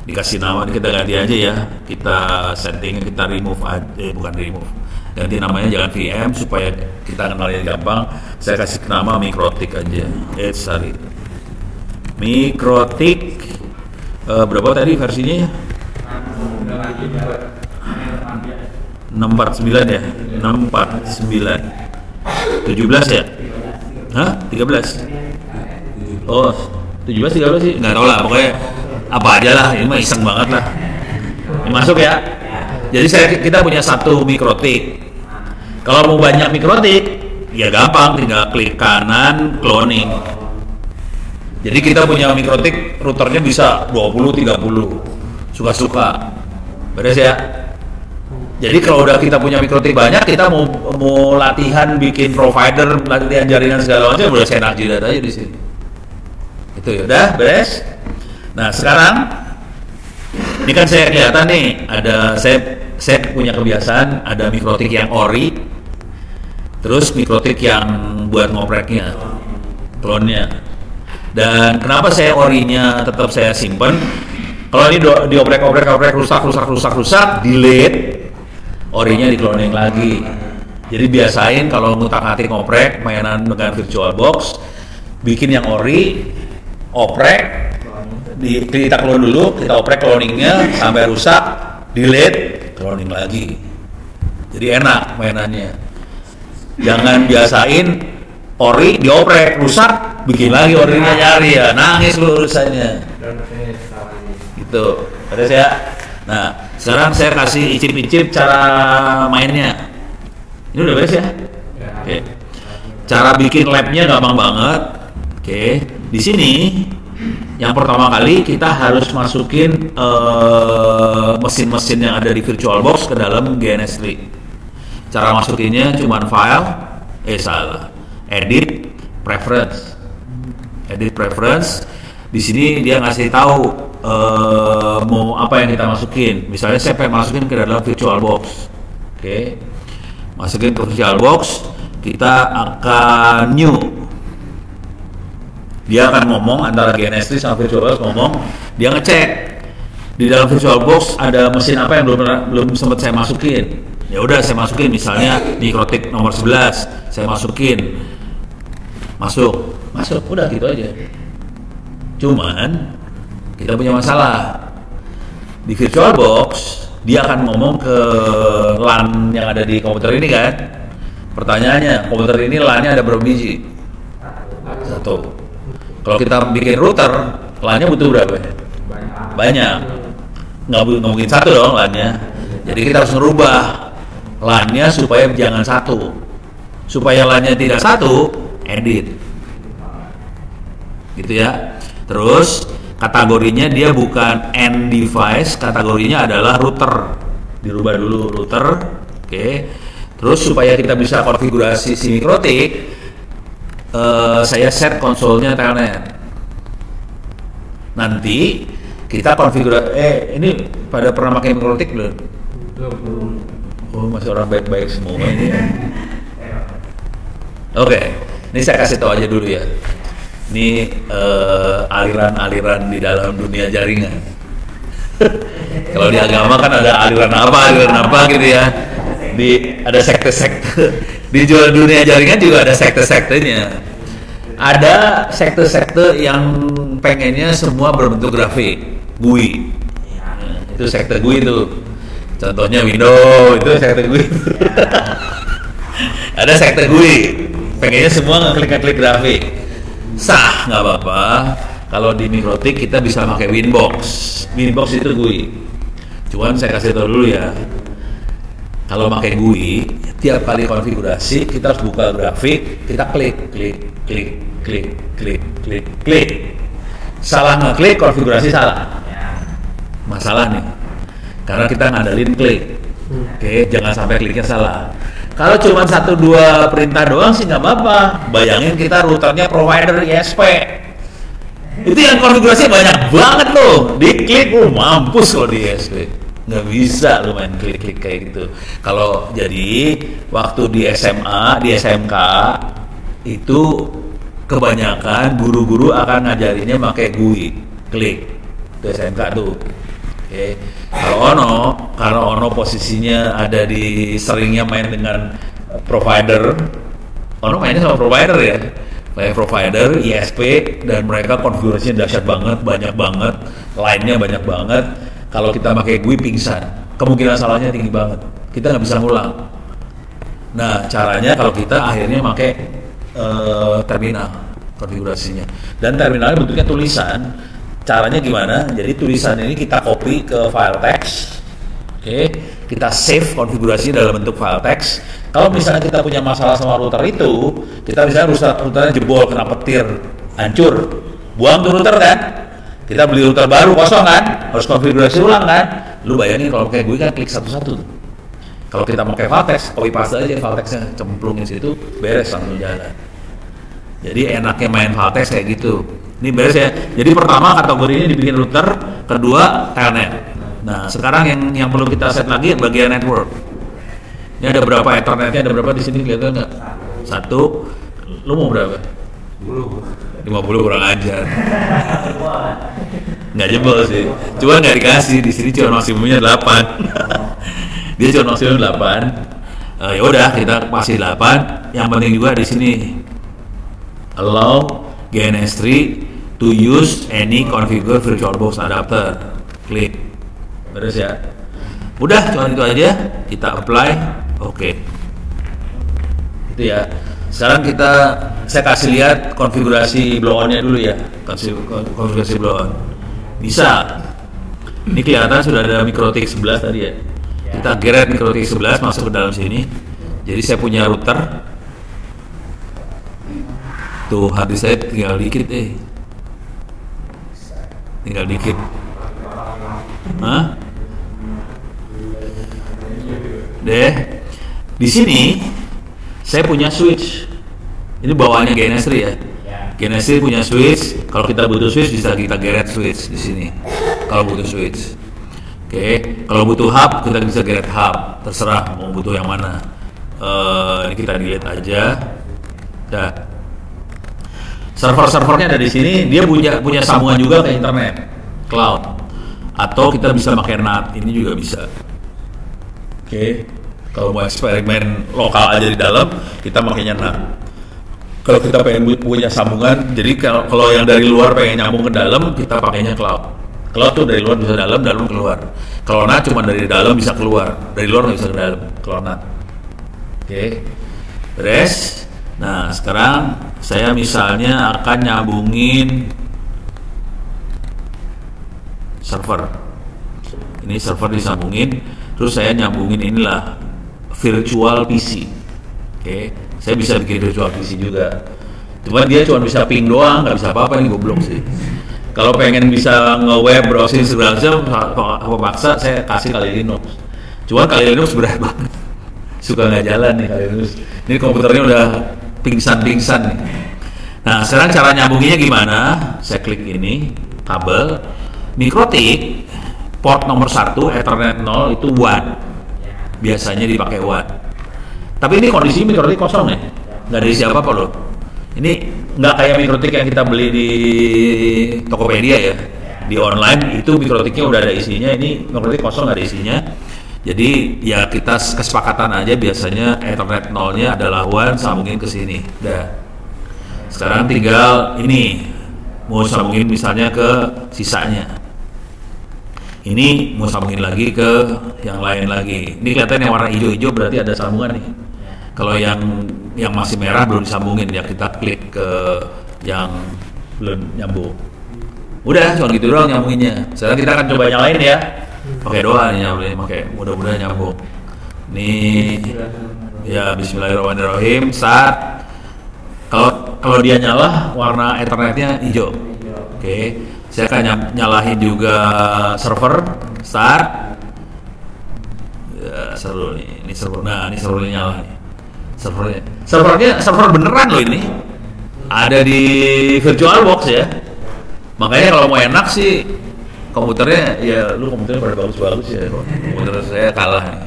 Dikasih nama, kita ganti aja ya. Kita setting, kita remove aja, bukan remove. Ganti namanya jangan VM supaya kita kenalnya gampang. Saya kasih nama mikrotik aja. Sorry. Mikrotik berapa tadi versinya ya? 649 ya? 649. 17 ya? Hah? 13? Oh, 17 13 sih? Nggak tahu lah, pokoknya apa aja lah, ini mah iseng banget lah. Ini masuk ya. Jadi kita punya satu mikrotik. Kalau mau banyak mikrotik, ya gampang, tinggal klik kanan, cloning. Jadi kita punya mikrotik, routernya bisa 20, 30, suka-suka. Beres ya. Jadi kalau udah kita punya mikrotik banyak, kita mau latihan bikin provider, latihan jaringan segala macam, udah senak jidat aja di sini. Itu ya, udah beres. Nah sekarang ini kan saya kelihatan nih, ada saya punya kebiasaan ada mikrotik yang ori, terus mikrotik yang buat ngopreknya, clone-nya. Dan kenapa saya orinya tetap saya simpen? Kalau ini dioprek rusak, delete, orinya di cloning lagi. Jadi biasain kalau ngutak-ngatik ngoprek mainan dengan VirtualBox, bikin yang ori, oprek, kita clone dulu, kita oprek cloningnya sampai rusak, delete, cloning lagi. Jadi enak mainannya. Jangan biasain ori dioprek rusak, bikin lagi orinya nyari ya, nangis lu urusannya. Gitu, beres ya. Nah, sekarang saya kasih icip-icip cara mainnya. Ini udah beres ya? Oke. Cara bikin labnya gampang banget. Oke, di sini yang pertama kali kita harus masukin mesin-mesin yang ada di VirtualBox ke dalam GNS3. Cara masukinnya cuman file, edit preference. Di sini dia ngasih tahu mau apa yang kita masukin. Misalnya saya pengen masukin ke dalam VirtualBox. Oke. Masukin ke VirtualBox, kita akan new. Dia akan ngomong antara GNS3 sama VirtualBox ngomong, dia ngecek di dalam VirtualBox ada mesin apa yang belum sempat saya masukin. Ya udah saya masukin, misalnya Mikrotik nomor 11, saya masukin. Masuk, udah gitu aja. Cuman kita punya masalah. Di VirtualBox dia akan ngomong ke LAN yang ada di komputer ini kan. Pertanyaannya, komputer ini LAN-nya ada berapa biji? 1. Kalau kita bikin router, LAN-nya butuh berapa? Banyak. Nggak mungkin 1 dong LAN-nya. Jadi kita harus merubah LAN-nya supaya jangan 1. Supaya LAN-nya tidak 1, edit. Gitu ya. Terus kategorinya dia bukan end device, kategorinya adalah router. Dirubah dulu router. Oke. Terus supaya kita bisa konfigurasi si Mikrotik, saya set konsolnya Telnet. Nanti kita konfigurasi. Ini pada pernah pakai Mikrotik belum? Oh, masih orang baik-baik semua ini. Oke, ini saya kasih tahu aja dulu ya. Ini aliran-aliran di dalam dunia jaringan. Kalau di agama kan ada aliran apa gitu ya. Ada sekte-sekte. Di dunia jaringan juga ada sekte-sektenya. Ada sekte-sekte yang pengennya semua berbentuk grafik, GUI. Itu sekte GUI itu. Contohnya Windows, itu sekte GUI. Ada sekte GUI, pengennya semua ngeklik-ngeklik grafik. Sah, nggak apa-apa. Kalau di Mikrotik kita bisa pakai Winbox. Winbox itu GUI. Cuman saya kasih tahu dulu ya. Kalau pakai GUI, tiap kali konfigurasi kita harus buka grafik, kita klik. Salah ngeklik, konfigurasi salah. Masalah nih. Karena kita ngandelin klik. Oke, jangan sampai kliknya salah. Kalau cuma 1-2 perintah doang sih nggak apa-apa. Bayangin kita routernya provider ISP. Itu yang konfigurasi banyak banget loh. Diklik lu mampus kalau di ISP. Nggak bisa lu main klik-klik kayak gitu. Kalau jadi waktu di SMA, di SMK itu kebanyakan guru-guru akan ngajarinnya pakai GUI, klik. Itu SMK tuh. Oke. Kalau Ono posisinya ada di seringnya main dengan provider. Ono mainnya sama provider ya. Kayak provider, ISP, dan mereka konfigurasinya dahsyat banget, banyak banget, line-nya banyak banget. Kalau kita pakai GUI pingsan, kemungkinan salahnya tinggi banget. Kita nggak bisa ngulang. Nah, caranya kalau kita akhirnya pakai terminal konfigurasinya. Dan terminalnya bentuknya tulisan. Caranya gimana? Jadi tulisan ini kita copy ke file text. Oke, kita save konfigurasi dalam bentuk file text. Kalau misalnya kita punya masalah sama router itu, kita misalnya routernya jebol, kena petir, hancur, buang tuh router kan? Kita beli router baru kosong kan? Harus konfigurasi ulang kan? Lu bayangin kalau pakai GUI kan klik satu-satu. Kalau kita pakai file text, copy paste aja file textnya, cemplungin situ, beres langsung jalan. Jadi enaknya main file text kayak gitu. Ini beres ya. Jadi pertama kategorinya dibikin router, kedua telnet. Nah, sekarang yang perlu kita set lagi bagian network. Ini ada berapa ethernetnya, ada berapa di sini kelihatan nggak? 1. Lu mau berapa? 50 kurang ajar. Nggak jebol sih. Cuma nggak dikasih, di sini cuma maksimumnya 8. Dia cuma maksimum 8. Ya udah kita kasih 8. Yang penting juga di sini allow GNS3 to use any configure VirtualBox adapter. Klik. Beres ya. Udah, cuma itu aja. Kita apply. Oke. Itu ya. Sekarang saya kasih lihat konfigurasi blow-on-nya dulu ya. Konfigurasi blow-on. Bisa. Ini kelihatan sudah ada Mikrotik 11 tadi ya. Kita geret Mikrotik 11 masuk ke dalam sini. Jadi saya punya router. Tuh, hard disk saya tinggal dikit Tinggal dikit. Hah? Deh. Di sini saya punya switch. Ini bawaannya GNS3 ya. Genesis punya switch. Kalau kita butuh switch bisa kita geret switch di sini. Kalau butuh switch. Oke. Kalau butuh hub kita bisa geret hub. Terserah mau butuh yang mana. Ini kita delete aja. Dah. Server-servernya ada di sini. Dia punya sambungan juga ke internet, cloud. Atau kita bisa pakai NAT. Ini juga bisa. Oke. Kalau mau eksperimen lokal aja di dalam, kita makainya NAT. Kalau kita pengen punya sambungan, jadi kalau yang dari luar pengen nyambung ke dalam, kita pakainya cloud. Cloud tuh dari luar bisa dalam keluar. Kalau NAT cuma dari dalam bisa keluar, dari luar nggak bisa ke dalam. Kalau NAT, oke, beres. Nah sekarang saya misalnya akan nyambungin server. Ini server disambungin, terus saya nyambungin inilah virtual PC. Oke. Saya bisa bikin virtual PC juga. Cuman dia cuma bisa ping doang, nggak bisa apa-apa, ini goblok sih. Kalau pengen bisa nge-web browsing segala macam, paksa saya kasih Kali Linux. Cuman Kali Linux berat banget. Suka nggak jalan nih Kali Linux. Ini komputernya udah pingsan nih. Nah, sekarang cara nyambunginnya gimana? Saya klik ini, kabel, mikrotik, port nomor 1, Ethernet 0 itu watt. Biasanya dipakai watt. Tapi ini kondisi mikrotik kosong ya, nggak ada isi apa-apa loh. Ini nggak kayak mikrotik yang kita beli di Tokopedia ya. Di online itu mikrotiknya udah ada isinya, ini mikrotik kosong nggak ada isinya. Jadi ya kita kesepakatan aja, biasanya Ethernet 0-nya adalah WAN, sambungin ke sini. Udah. Sekarang tinggal ini mau sambungin misalnya ke sisanya. Ini mau sambungin lagi ke yang lain lagi. Ini kelihatan yang warna hijau-hijau berarti ada sambungan nih. Kalau yang masih merah belum disambungin, ya kita klik ke yang belum nyambung. Udah, cuma gitu doang nyambunginnya. Sekarang kita akan coba nyalain ya. Pakai doa nih nyambungin, pakai mudah-mudahan nyambung. Nih, ya Bismillahirrahmanirrahim. Start. Kalau dia nyala, warna Ethernetnya hijau. Oke. Saya akan nyalahin juga server. Start. Ya, seru nih. Ini server. Nah, ini servernya nyala nih. Server beneran loh ini. Ada di VirtualBox ya. Makanya kalau mau enak sih komputernya, ya lu komputernya pada bagus-bagus ya. Komputer saya kalah nih.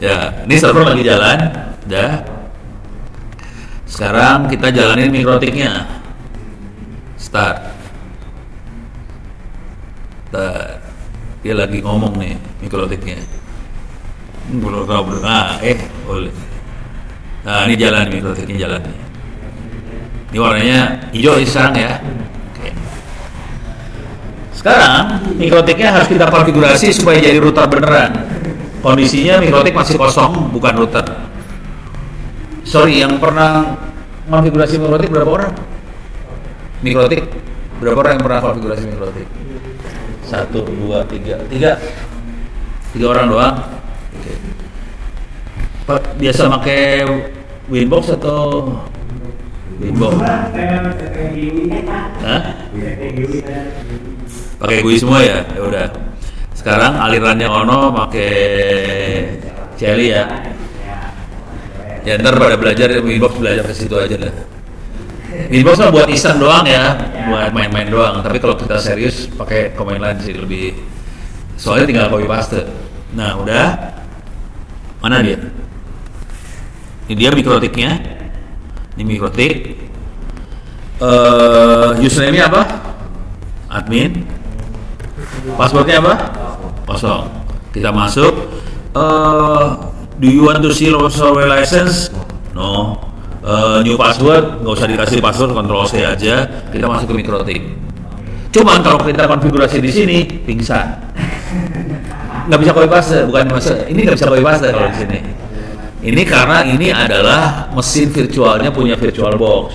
Ya, ini server lagi jalan. Udah. Sekarang kita jalanin mikrotiknya. Start. Dia lagi ngomong nih mikrotiknya. Boleh. Boleh. Nah, ini jalan mikrotiknya jalan nih. Ini warnanya hijau sekarang ya. Oke. Sekarang mikrotiknya harus kita konfigurasi supaya jadi router beneran. Kondisinya mikrotik masih kosong, bukan router. Sorry, yang pernah konfigurasi mikrotik berapa orang? Mikrotik berapa orang yang pernah konfigurasi mikrotik? 1, 2, 3 orang doang. Oke. Biasa pakai Winbox atau Winbox? Hah? Pakai GUI semua ya? Ya udah. Sekarang alirannya Ono pakai Celi ya. Ya ntar pada belajar Winbox, belajar ke situ aja lah. Winbox mah buat iseng doang ya, buat main-main doang. Tapi kalau kita serius pakai command line sih lebih. Soalnya tinggal copy paste. Nah udah. Mana dia? Ini dia mikrotiknya. Ini mikrotik. Username-nya apa? Admin. Passwordnya apa? Kosong. Kita masuk. Do you want to see software license? No. New password, nggak usah dikasih password, Ctrl C aja. Kita masuk ke mikrotik. Cuman kalau kita konfigurasi di sini, pingsan. Nggak bisa copy paste, bukan masa. Ini nggak bisa copy paste kalau di sini. Ini karena ini adalah mesin virtualnya punya VirtualBox.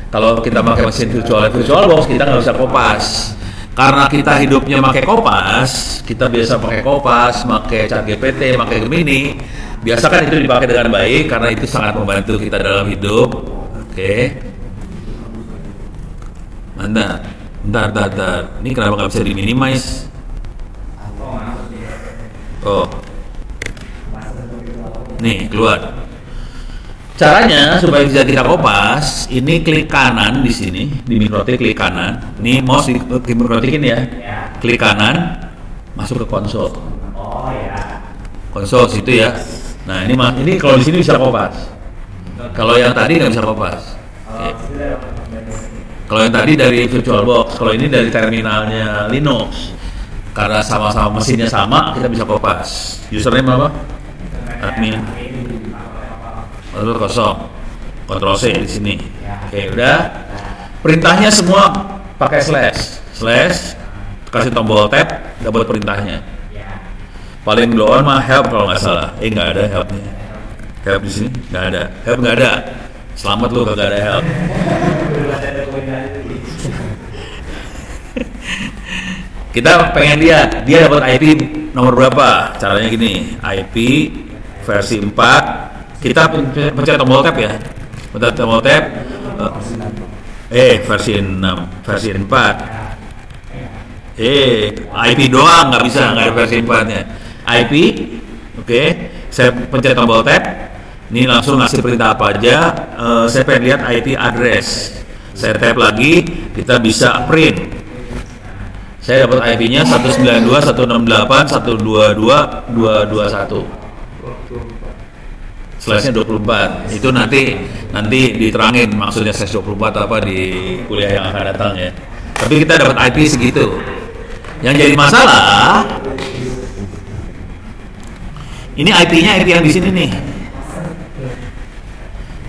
Kalau kita pakai mesin VirtualBox, kita nggak bisa kopas. Karena kita hidupnya pakai Kopas, kita biasa pakai Kopas, pakai ChatGPT, pakai Gemini. Biasa kan itu dipakai dengan baik karena itu sangat membantu kita dalam hidup. Oke. Bentar. Ini kenapa nggak bisa diminimize? Oh. Nih, keluar. Caranya supaya bisa kita kopas, ini klik kanan di sini, di mikrotik klik kanan. Ini mouse di mikrotikin ya. Klik kanan, masuk ke konsol. Oh ya. Konsol situ ya. Nah ini kalau di sini bisa kopas. Kalau yang tadi nggak bisa kopas. Oke. Kalau yang tadi dari VirtualBox, kalau ini dari terminalnya Linux. Karena sama-sama mesinnya sama, kita bisa kopas. Username apa? Admin. Lalu kosong. Ctrl C di sini. Oke, udah. Perintahnya semua pakai slash. Kasih tombol tab, dapat perintahnya. Paling bawah mah help kalau nggak salah. Nggak ada helpnya. Help di sini nggak ada. Help nggak ada. Selamat lu kagak ada help. Kita pengen lihat dia dapat IP nomor berapa. Caranya gini, IP versi 4. Kita pencet tombol tab ya. Pencet tombol tab. Versi 6, versi 4. IP doang nggak bisa, nggak ada versi 4-nya. IP, oke. Saya pencet tombol tab. Ini langsung ngasih perintah apa aja. Saya pengen lihat IP address. Saya tap lagi, kita bisa print. Saya dapat IP-nya 192.168.122.221. Slash-nya 24. Itu nanti diterangin maksudnya slash 24 apa di kuliah yang akan datang ya. Tapi kita dapat IP segitu. Yang jadi masalah ini IP-nya IP yang di sini nih.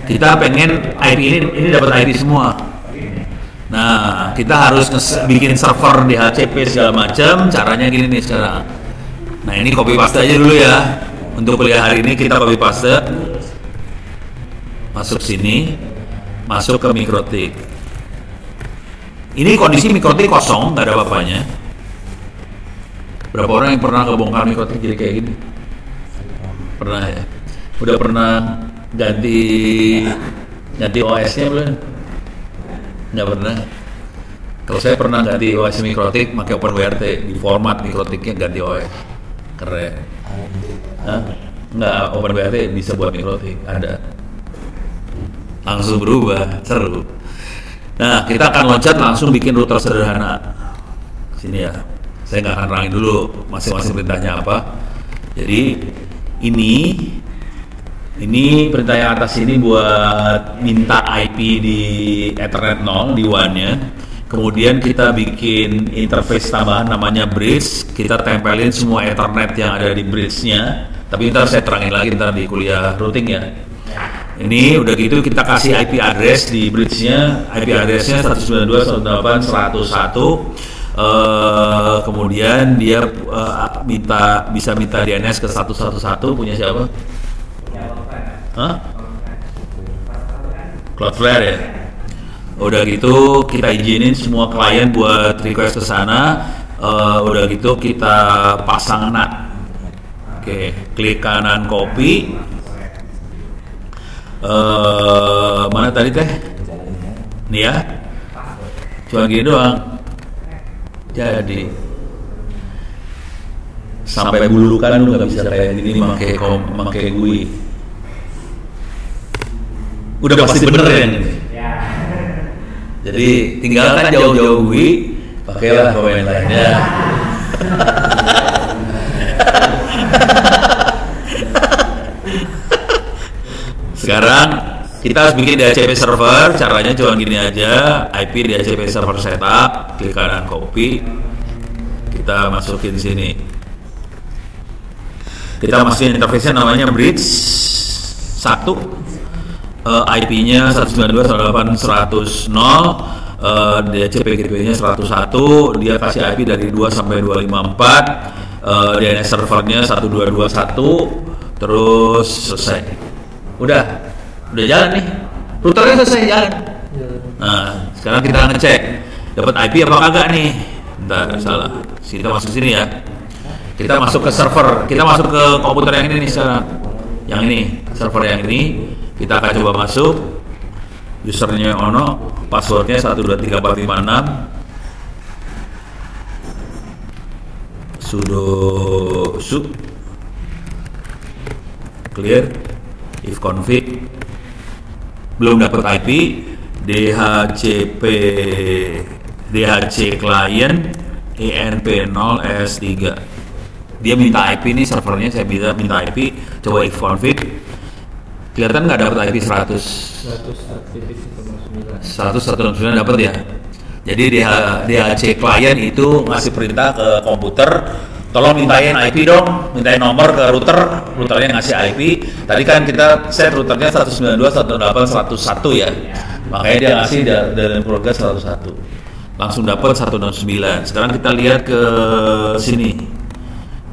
Kita pengen IP ini dapat IP semua. Nah, kita harus bikin server di HCP segala macam. Caranya gini nih sekarang. Nah, ini copy paste aja dulu ya. Untuk kuliah hari ini kita copy paste. Masuk sini, masuk ke mikrotik. Ini kondisi mikrotik kosong, nggak ada apa-apanya. Berapa orang yang pernah kebongkar mikrotik jadi kayak gini? Pernah ya? Udah pernah ganti OS-nya belum? Nggak pernah. Kalau saya pernah ganti OS mikrotik pakai OpenWRT, di format mikrotiknya ganti OS. Keren. Nggak, OpenWRT bisa buat mikrotik, ada. Langsung berubah, seru. Nah, kita akan loncat langsung bikin router sederhana. Sini ya. Saya nggak akan terangin dulu masing-masing perintahnya apa. Jadi ini perintah yang atas ini buat minta IP di Ethernet 0 di WAN-nya. Kemudian kita bikin interface tambahan namanya bridge. Kita tempelin semua Ethernet yang ada di bridge-nya. Tapi ntar saya terangin lagi ntar di kuliah routing ya. Ini udah gitu kita kasih IP address di bridge-nya. IP address-nya 192.168.101. Kemudian dia bisa minta DNS ke 111 punya siapa? Cloudflare ya. Udah gitu kita izinin semua klien buat request ke sana. Udah gitu kita pasang NAT. Oke, klik kanan copy. Mana tadi teh? Nih ya. Cuma gini doang. Jadi sampai bulukan lu nggak bisa kayak gini pakai GUI. Udah pasti bener ya. Jadi tinggalkan jauh-jauh GUI, pakailah pemain lainnya. Sekarang kita harus bikin DHCP server. Caranya cuma gini aja. IP DHCP server setup, klik kanan copy, kita masukin sini. Kita masukin interface-nya namanya bridge 1. IP-nya 192.168.100, DHCP gateway-nya 101, dia kasih IP dari 2 sampai 254, DNS servernya 1221, terus selesai. Udah jalan nih, routernya selesai jalan. Nah, sekarang kita ngecek dapat IP apa kagak nih. Bentar, salah. Kita masuk sini ya. Kita masuk ke server, kita masuk ke komputer yang ini nih sekarang. Yang ini, server yang ini. Kita akan coba masuk. Usernya Ono, passwordnya 123456. Sudo clear if config belum dapat IP, DHC client ENP0 S3. Dia minta IP nih servernya, saya minta IP, coba config. Kelihatan nggak dapat IP 100.169 dapat ya. Jadi DHC client itu ngasih perintah ke komputer, tolong mintain IP dong, mintain nomor ke routernya ngasih IP. Tadi kan kita set routernya 192.168.101 ya, makanya dia ngasih dari keluarga 101, langsung dapat 169. Sekarang kita lihat ke sini,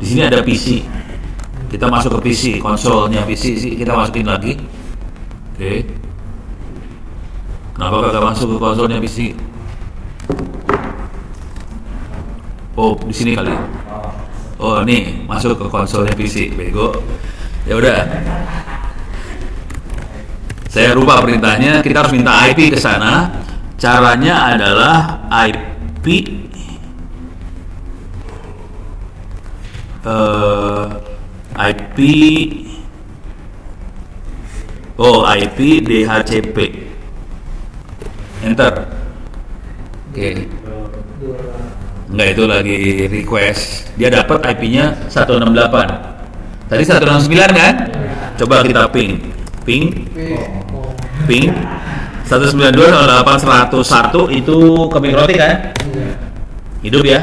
di sini ada PC, kita masuk ke PC, konsolnya PC kita masukin lagi. Oke, kenapa kagak masuk ke konsolnya PC? Oh, di sini kali. Oh, nih masuk ke konsolnya PC, bego. Ya udah. Saya rubah perintahnya, kita harus minta IP ke sana. Caranya adalah IP IP DHCP. Enter. Oke. Enggak, itu lagi request. Dia dapat IP-nya 168. Tadi 169 kan? Coba kita ping 192.168.101 itu ke Mikrotik kan? Hidup ya?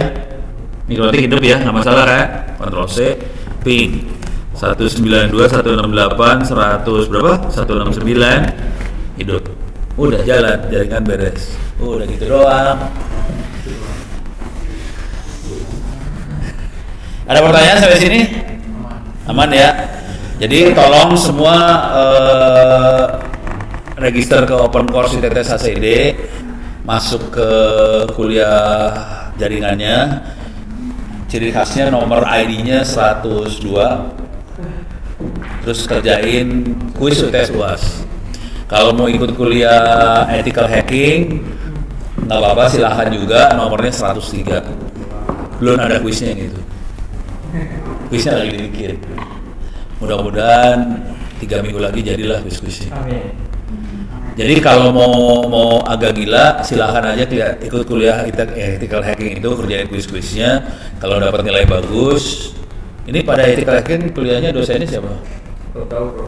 Mikrotik hidup ya, nggak masalah kan? Ctrl C, ping 192.168.100 berapa? 169 hidup. Udah jalan, jaringan beres. Udah gitu doang. Ada pertanyaan sampai sini? Aman ya? Jadi tolong semua register ke Open Course ITTS HCD, masuk ke kuliah jaringannya. Ciri khasnya nomor ID-nya 102. Terus kerjain kuis UTS UAS. Kalau mau ikut kuliah ethical hacking, nggak apa-apa, silahkan juga, nomornya 103. Belum ada kuisnya gitu. Kuisnya lagi dibikin. Mudah-mudahan 3 minggu lagi jadilah kuis-kuisnya. Jadi kalau mau agak gila, silahkan aja ikut kuliah ethical hacking itu, kerjain kuis-kuisnya. Kalau dapat nilai bagus, ini pada ethical hacking kuliahnya dosennya siapa? Belum tahu, bro.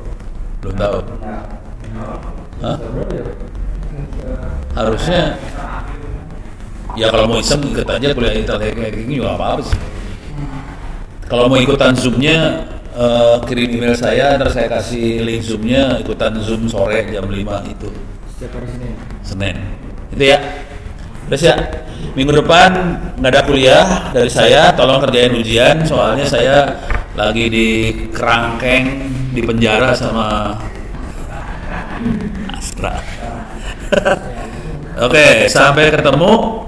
Belum tahu. Hah? Harusnya ya kalau mau iseng ikut aja kuliah ethical hacking juga apa-apa sih. Kalau mau ikutan Zoom-nya, kirim email saya, ntar saya kasih link Zoom-nya, ikutan Zoom sore jam 5 itu. Setiap hari Senin. Itu ya. Udah ya. Minggu depan nggak ada kuliah dari saya, tolong kerjain ujian, soalnya saya lagi di kerangkeng di penjara sama Astra. Oke, sampai ketemu.